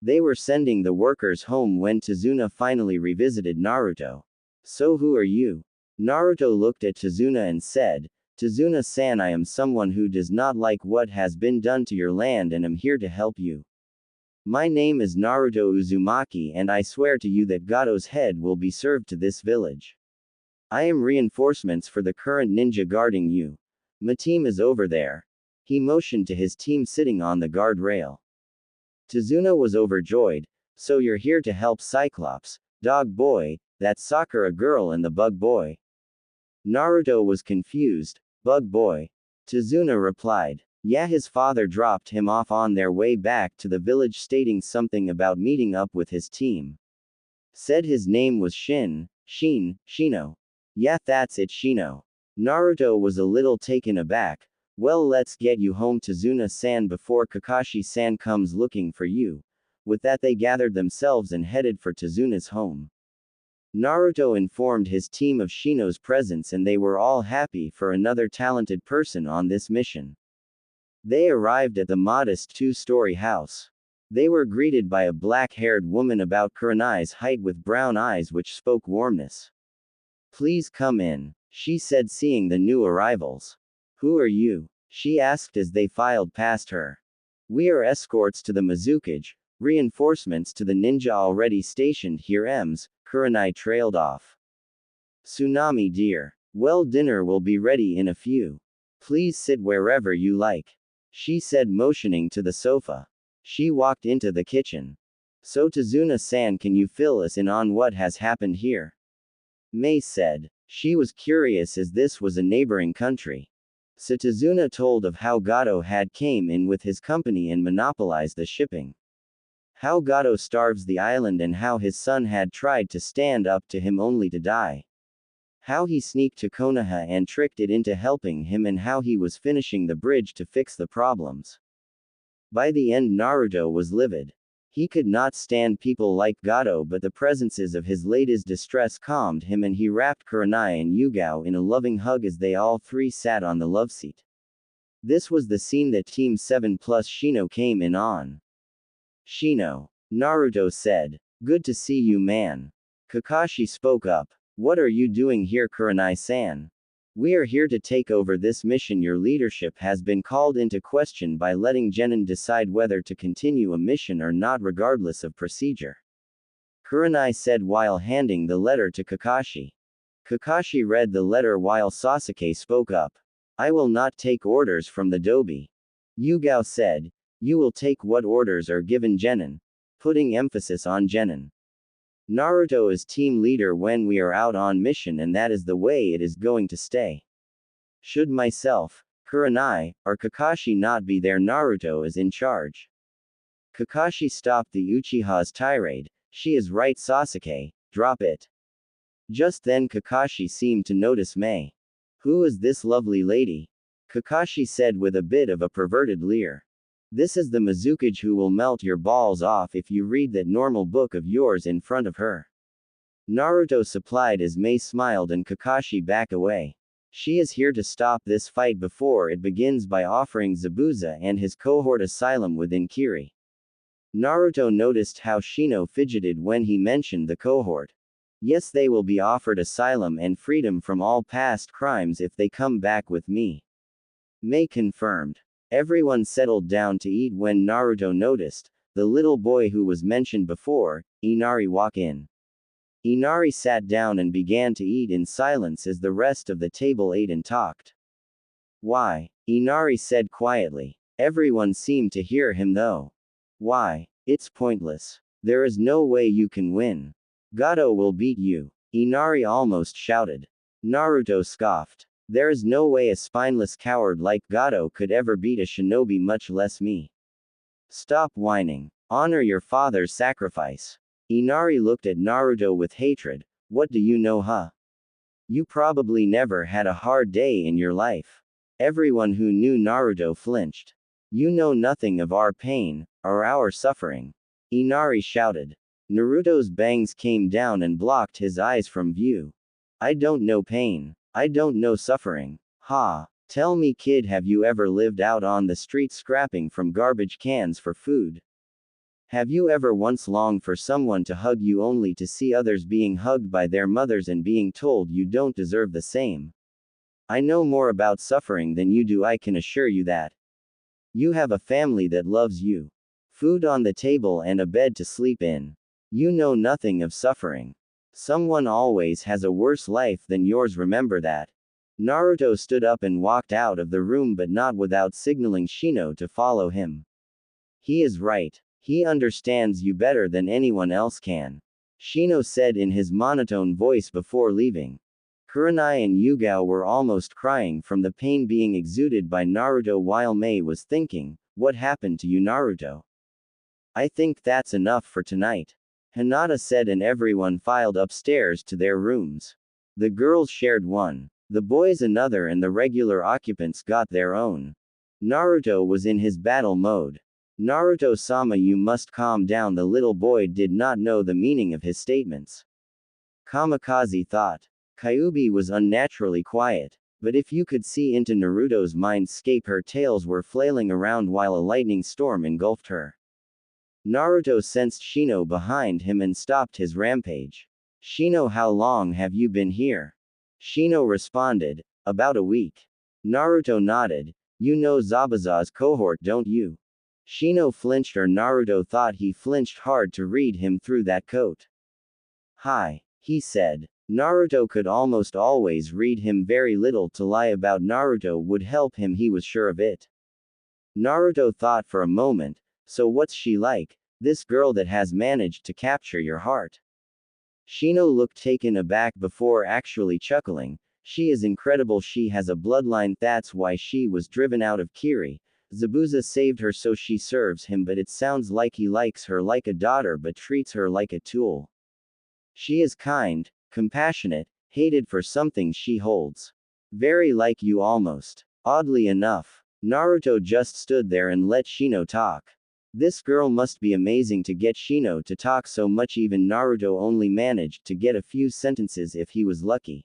They were sending the workers home when Tazuna finally revisited Naruto. So who are you? Naruto looked at Tazuna and said, Tazuna-san, I am someone who does not like what has been done to your land and am here to help you. My name is Naruto Uzumaki and I swear to you that Gado's head will be served to this village. I am reinforcements for the current ninja guarding you. My team is over there. He motioned to his team sitting on the guardrail. Tazuna was overjoyed. So you're here to help Cyclops, Dog Boy, that Sakura girl and the Bug Boy? Naruto was confused. Bug Boy? Tazuna replied. Yeah, his father dropped him off on their way back to the village stating something about meeting up with his team. Said his name was Shino. Yeah, that's it, Shino. Naruto was a little taken aback. Well, let's get you home, Tazuna-san, before Kakashi-san comes looking for you. With that, they gathered themselves and headed for Tazuna's home. Naruto informed his team of Shino's presence and they were all happy for another talented person on this mission. They arrived at the modest two-story house. They were greeted by a black-haired woman about Kurenai's height with brown eyes which spoke warmness. Please come in, she said, seeing the new arrivals. Who are you? She asked as they filed past her. We are escorts to the Mizukage, reinforcements to the ninja already stationed here. Kurenai trailed off. Tsunami dear. Well, dinner will be ready in a few. Please sit wherever you like, she said, motioning to the sofa. She walked into the kitchen. So Tazuna-san, can you fill us in on what has happened here? Mei said. She was curious as this was a neighboring country. So Tazuna told of how Gado had came in with his company and monopolized the shipping. How Gado starves the island and how his son had tried to stand up to him only to die. How he sneaked to Konoha and tricked it into helping him and how he was finishing the bridge to fix the problems. By the end, Naruto was livid. He could not stand people like Gado, but the presences of his latest distress calmed him and he wrapped Kurenai and Yugao in a loving hug as they all three sat on the love seat. This was the scene that Team 7 plus Shino came in on. Shino. Naruto said. Good to see you, man. Kakashi spoke up. What are you doing here, Kurenai-san? We are here to take over this mission. Your leadership has been called into question by letting Genin decide whether to continue a mission or not regardless of procedure. Kurenai said while handing the letter to Kakashi. Kakashi read the letter while Sasuke spoke up. I will not take orders from the Dobi. Yugao said. You will take what orders are given Genin, putting emphasis on Genin. Naruto is team leader when we are out on mission and that is the way it is going to stay. Should myself, Kurenai, or Kakashi not be there, Naruto is in charge. Kakashi stopped the Uchiha's tirade. She is right, Sasuke, drop it. Just then Kakashi seemed to notice Mei. Who is this lovely lady? Kakashi said with a bit of a perverted leer. This is the Mizukage who will melt your balls off if you read that normal book of yours in front of her. Naruto supplied as Mei smiled and Kakashi back away. She is here to stop this fight before it begins by offering Zabuza and his cohort asylum within Kiri. Naruto noticed how Shino fidgeted when he mentioned the cohort. Yes, they will be offered asylum and freedom from all past crimes if they come back with me. Mei confirmed. Everyone settled down to eat when Naruto noticed the little boy who was mentioned before, Inari, walk in. Inari sat down and began to eat in silence as the rest of the table ate and talked. Why? Inari said quietly. Everyone seemed to hear him though. Why? It's pointless. There is no way you can win. Gado will beat you. Inari almost shouted. Naruto scoffed. There is no way a spineless coward like Gado could ever beat a shinobi, much less me. Stop whining. Honor your father's sacrifice. Inari looked at Naruto with hatred. What do you know, huh? You probably never had a hard day in your life. Everyone who knew Naruto flinched. You know nothing of our pain, or our suffering. Inari shouted. Naruto's bangs came down and blocked his eyes from view. I don't know pain. I don't know suffering. Ha. Tell me, kid, have you ever lived out on the street scrapping from garbage cans for food? Have you ever once longed for someone to hug you only to see others being hugged by their mothers and being told you don't deserve the same? I know more about suffering than you do, I can assure you that. You have a family that loves you. Food on the table and a bed to sleep in. You know nothing of suffering. Someone always has a worse life than yours, remember that. Naruto stood up and walked out of the room, but not without signaling Shino to follow him. He is right. He understands you better than anyone else can. Shino said in his monotone voice before leaving. Kurenai and Yugao were almost crying from the pain being exuded by Naruto, while Mei was thinking, what happened to you, Naruto? I think that's enough for tonight. Hinata said, and everyone filed upstairs to their rooms. The girls shared one. The boys another, and the regular occupants got their own. Naruto was in his battle mode. Naruto-sama, you must calm down. The little boy did not know the meaning of his statements. Kamikaze thought. Kyuubi was unnaturally quiet. But if you could see into Naruto's mindscape, her tails were flailing around while a lightning storm engulfed her. Naruto sensed Shino behind him and stopped his rampage. Shino, how long have you been here? Shino responded, about a week. Naruto nodded. You know Zabuza's cohort, don't you? Shino flinched, or Naruto thought he flinched hard to read him through that coat. Hi, he said. Naruto could almost always read him. Very little to lie about Naruto would help him, he was sure of it. Naruto thought for a moment, so what's she like, this girl that has managed to capture your heart? Shino looked taken aback before actually chuckling. She is incredible. She has a bloodline, that's why she was driven out of Kiri. Zabuza saved her, so she serves him, but it sounds like he likes her like a daughter but treats her like a tool. She is kind, compassionate, hated for something she holds. Very like you almost. Oddly enough, Naruto just stood there and let Shino talk. This girl must be amazing to get Shino to talk so much. Even Naruto only managed to get a few sentences if he was lucky.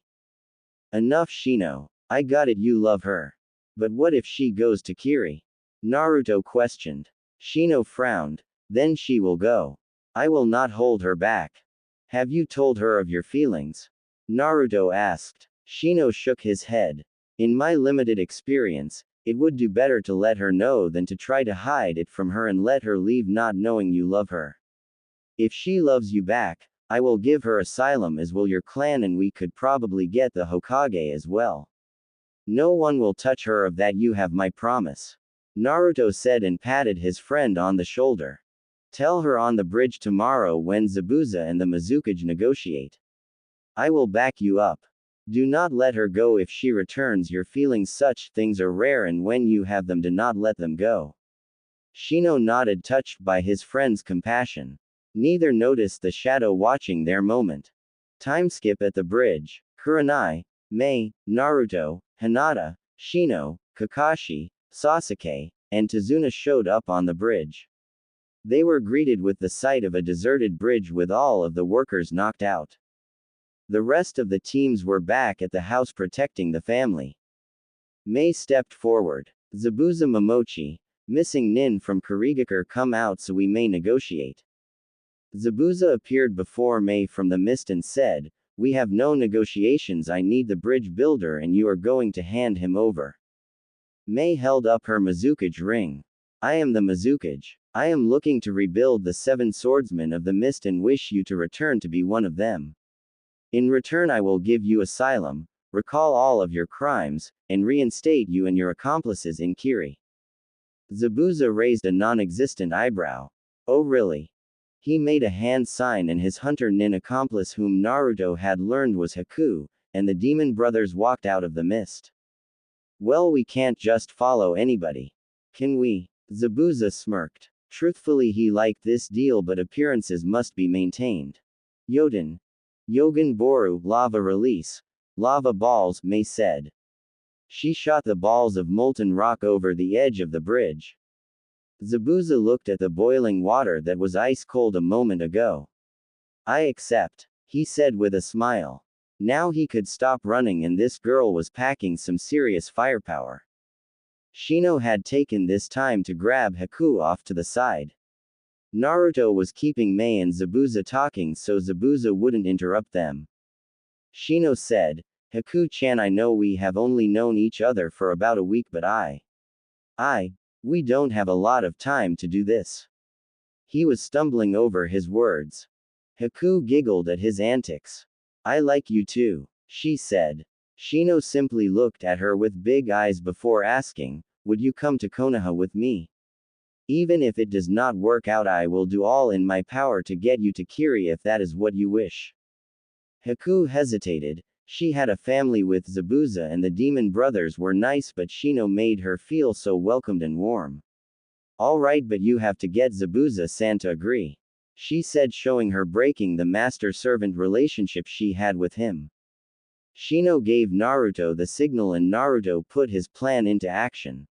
Enough, Shino. I got it, you love her. But what if she goes to Kiri? Naruto questioned. Shino frowned. Then she will go. I will not hold her back. Have you told her of your feelings? Naruto asked. Shino shook his head. In my limited experience, it would do better to let her know than to try to hide it from her and let her leave not knowing you love her. If she loves you back, I will give her asylum, as will your clan, and we could probably get the Hokage as well. No one will touch her, of that you have my promise. Naruto said and patted his friend on the shoulder. Tell her on the bridge tomorrow when Zabuza and the Mizukage negotiate. I will back you up. Do not let her go if she returns your feelings. Such things are rare, and when you have them, do not let them go. Shino nodded, touched by his friend's compassion. Neither noticed the shadow watching their moment. Time skip at the bridge. Kurenai, Mei, Naruto, Hinata, Shino, Kakashi, Sasuke, and Tazuna showed up on the bridge. They were greeted with the sight of a deserted bridge with all of the workers knocked out. The rest of the teams were back at the house protecting the family. Mei stepped forward. Zabuza, Momochi, missing Nin from Kurigakure, come out so we may negotiate. Zabuza appeared before Mei from the mist and said, we have no negotiations, I need the bridge builder and you are going to hand him over. Mei held up her Mizukage ring. I am the Mizukage. I am looking to rebuild the 7 swordsmen of the mist and wish you to return to be one of them. In return I will give you asylum, recall all of your crimes, and reinstate you and your accomplices in Kiri. Zabuza raised a non-existent eyebrow. Oh really? He made a hand sign, and his hunter Nin accomplice, whom Naruto had learned was Haku, and the demon brothers walked out of the mist. Well, we can't just follow anybody. Can we? Zabuza smirked. Truthfully, he liked this deal, but appearances must be maintained. Yoden. Yogen Boru, lava release. Lava balls, Mei said. She shot the balls of molten rock over the edge of the bridge. Zabuza looked at the boiling water that was ice cold a moment ago. I accept, he said with a smile. Now he could stop running, and this girl was packing some serious firepower. Shino had taken this time to grab Haku off to the side. Naruto was keeping Mei and Zabuza talking so Zabuza wouldn't interrupt them. Shino said, Haku-chan, I know we have only known each other for about a week, but we don't have a lot of time to do this. He was stumbling over his words. Haku giggled at his antics. I like you too, she said. Shino simply looked at her with big eyes before asking, would you come to Konoha with me? Even if it does not work out, I will do all in my power to get you to Kiri if that is what you wish. Haku hesitated. She had a family with Zabuza and the demon brothers were nice, but Shino made her feel so welcomed and warm. Alright, but you have to get Zabuza-san to agree, she said, showing her breaking the master-servant relationship she had with him. Shino gave Naruto the signal and Naruto put his plan into action.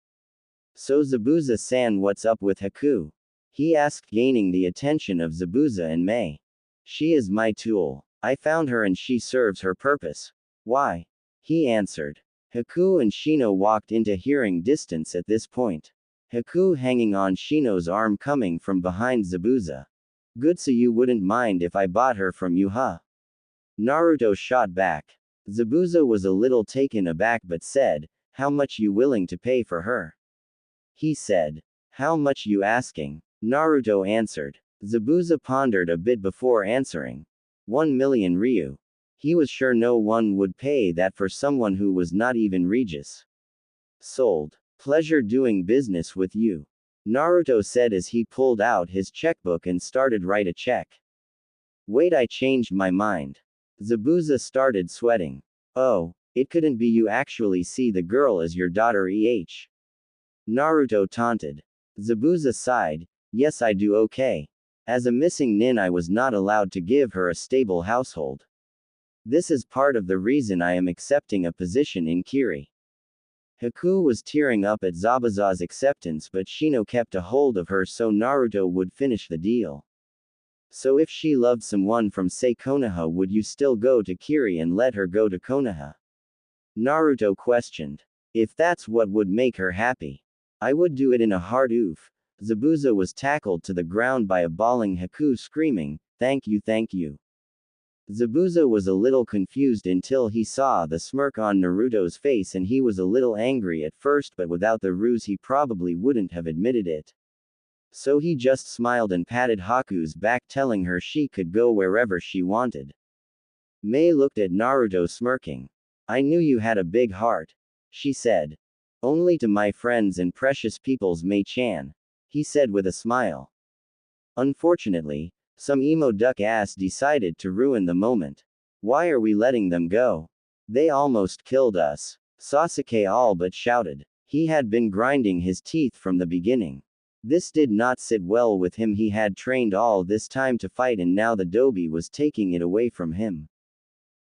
So Zabuza-san, what's up with Haku? He asked, gaining the attention of Zabuza and Mei. She is my tool. I found her and she serves her purpose. Why? He answered. Haku and Shino walked into hearing distance at this point. Haku hanging on Shino's arm coming from behind Zabuza. Good, so you wouldn't mind if I bought her from you, huh? Naruto shot back. Zabuza was a little taken aback but said, how much you willing to pay for her? He said. How much you asking? Naruto answered. Zabuza pondered a bit before answering. 1 million ryu. He was sure no one would pay that for someone who was not even Regis. Sold. Pleasure doing business with you, Naruto said as he pulled out his checkbook and started write a check. Wait, I changed my mind. Zabuza started sweating. Oh, it couldn't be you actually see the girl as your daughter Naruto taunted. Zabuza sighed. Yes, I do. Okay. As a missing nin, I was not allowed to give her a stable household. This is part of the reason I am accepting a position in Kiri. Haku was tearing up at Zabuza's acceptance, but Shino kept a hold of her so Naruto would finish the deal. So if she loved someone from say Konoha, would you still go to Kiri and let her go to Konoha? Naruto questioned. If that's what would make her happy, I would do it in a heart. Oof. Zabuza was tackled to the ground by a bawling Haku screaming, thank you, thank you. Zabuza was a little confused until he saw the smirk on Naruto's face, and he was a little angry at first, but without the ruse he probably wouldn't have admitted it. So he just smiled and patted Haku's back, telling her she could go wherever she wanted. Mei looked at Naruto smirking. I knew you had a big heart, she said. Only to my friends and precious peoples, Mei-chan, he said with a smile. Unfortunately, some emo duck ass decided to ruin the moment. Why are we letting them go? They almost killed us, Sasuke all but shouted. He had been grinding his teeth from the beginning. This did not sit well with him. He had trained all this time to fight, and now the Dobi was taking it away from him.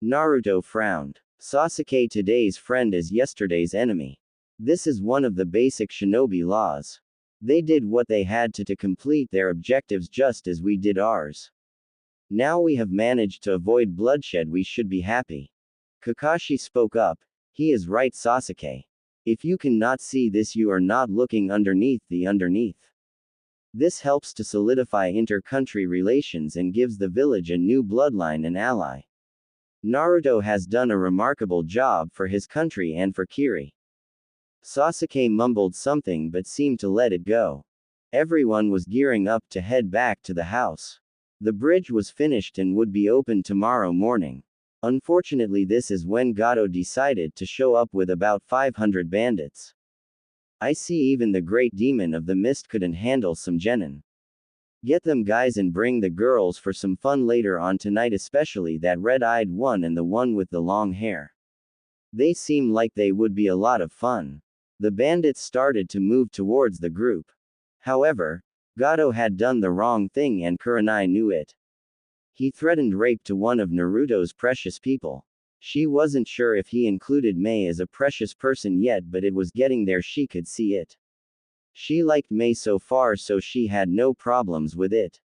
Naruto frowned. Sasuke, today's friend is yesterday's enemy. This is one of the basic shinobi laws. They did what they had to complete their objectives just as we did ours. Now we have managed to avoid bloodshed, we should be happy. Kakashi spoke up. He is right, Sasuke. If you cannot see this, you are not looking underneath the underneath. This helps to solidify inter-country relations and gives the village a new bloodline and ally. Naruto has done a remarkable job for his country and for Kiri. Sasuke mumbled something but seemed to let it go. Everyone was gearing up to head back to the house. The bridge was finished and would be opened tomorrow morning. Unfortunately, this is when Gato decided to show up with about 500 bandits. I see even the great demon of the mist couldn't handle some genin. Get them guys and bring the girls for some fun later on tonight, especially that red-eyed one and the one with the long hair. They seem like they would be a lot of fun. The bandits started to move towards the group. However, Gato had done the wrong thing and Kurenai knew it. He threatened rape to one of Naruto's precious people. She wasn't sure if he included Mei as a precious person yet, but it was getting there, she could see it. She liked Mei so far, so she had no problems with it.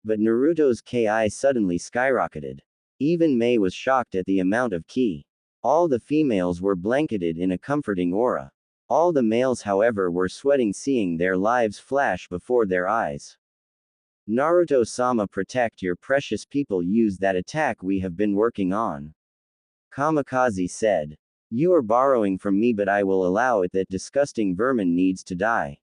But Naruto's ki suddenly skyrocketed. Even Mei was shocked at the amount of ki. All the females were blanketed in a comforting aura. All the males, however, were sweating seeing their lives flash before their eyes. Naruto-sama, protect your precious people, use that attack we have been working on. Kamikaze said. You are borrowing from me, but I will allow it. That disgusting vermin needs to die.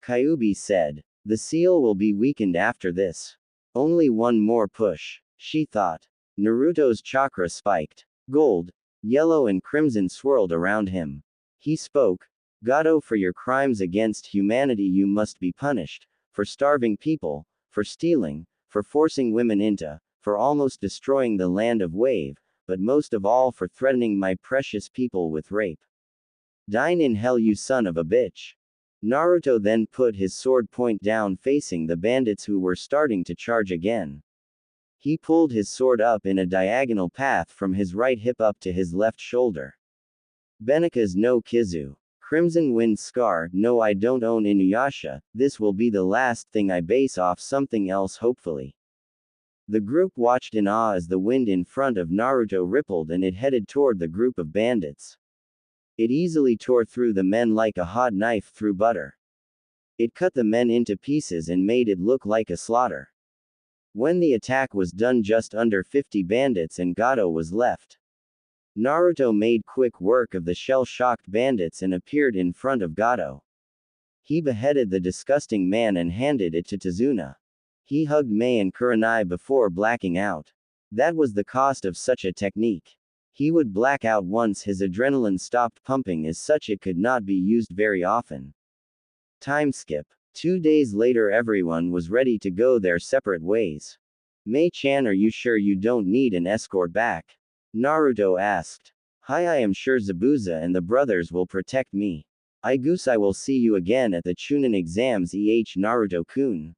Kyuubi said. The seal will be weakened after this. Only one more push, she thought. Naruto's chakra spiked. Gold, yellow and crimson swirled around him. He spoke. Gato, for your crimes against humanity you must be punished. For starving people, for stealing, for forcing women into, for almost destroying the land of Wave, but most of all for threatening my precious people with rape. Dine in hell, you son of a bitch. Naruto then put his sword point down facing the bandits who were starting to charge again. He pulled his sword up in a diagonal path from his right hip up to his left shoulder. Benika's no Kizu. Crimson Wind Scar. No, I don't own Inuyasha, this will be the last thing I base off something else, hopefully. The group watched in awe as the wind in front of Naruto rippled and it headed toward the group of bandits. It easily tore through the men like a hot knife through butter. It cut the men into pieces and made it look like a slaughter. When the attack was done, just under 50 bandits and Gato was left. Naruto made quick work of the shell-shocked bandits and appeared in front of Gato. He beheaded the disgusting man and handed it to Tazuna. He hugged Mei and Kurenai before blacking out. That was the cost of such a technique. He would black out once his adrenaline stopped pumping, as such it could not be used very often. Time skip. 2 days later, everyone was ready to go their separate ways. Mei-chan, are you sure you don't need an escort back? Naruto asked. Hi, I am sure Zabuza and the brothers will protect me. I guess I will see you again at the Chunin exams, Naruto-kun.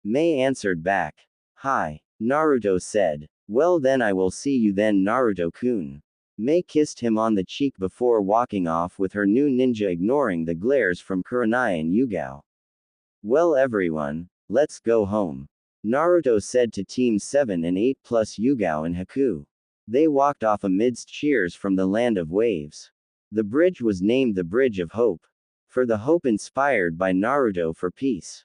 Mei answered back. Hi. Naruto said. Well then, I will see you then, Naruto-kun. Mei kissed him on the cheek before walking off with her new ninja, ignoring the glares from Kurenai and Yugao. Well everyone, let's go home. Naruto said to Team 7 and 8 plus Yugao and Haku. They walked off amidst cheers from the land of waves. The bridge was named the Bridge of Hope. For the hope inspired by Naruto for peace.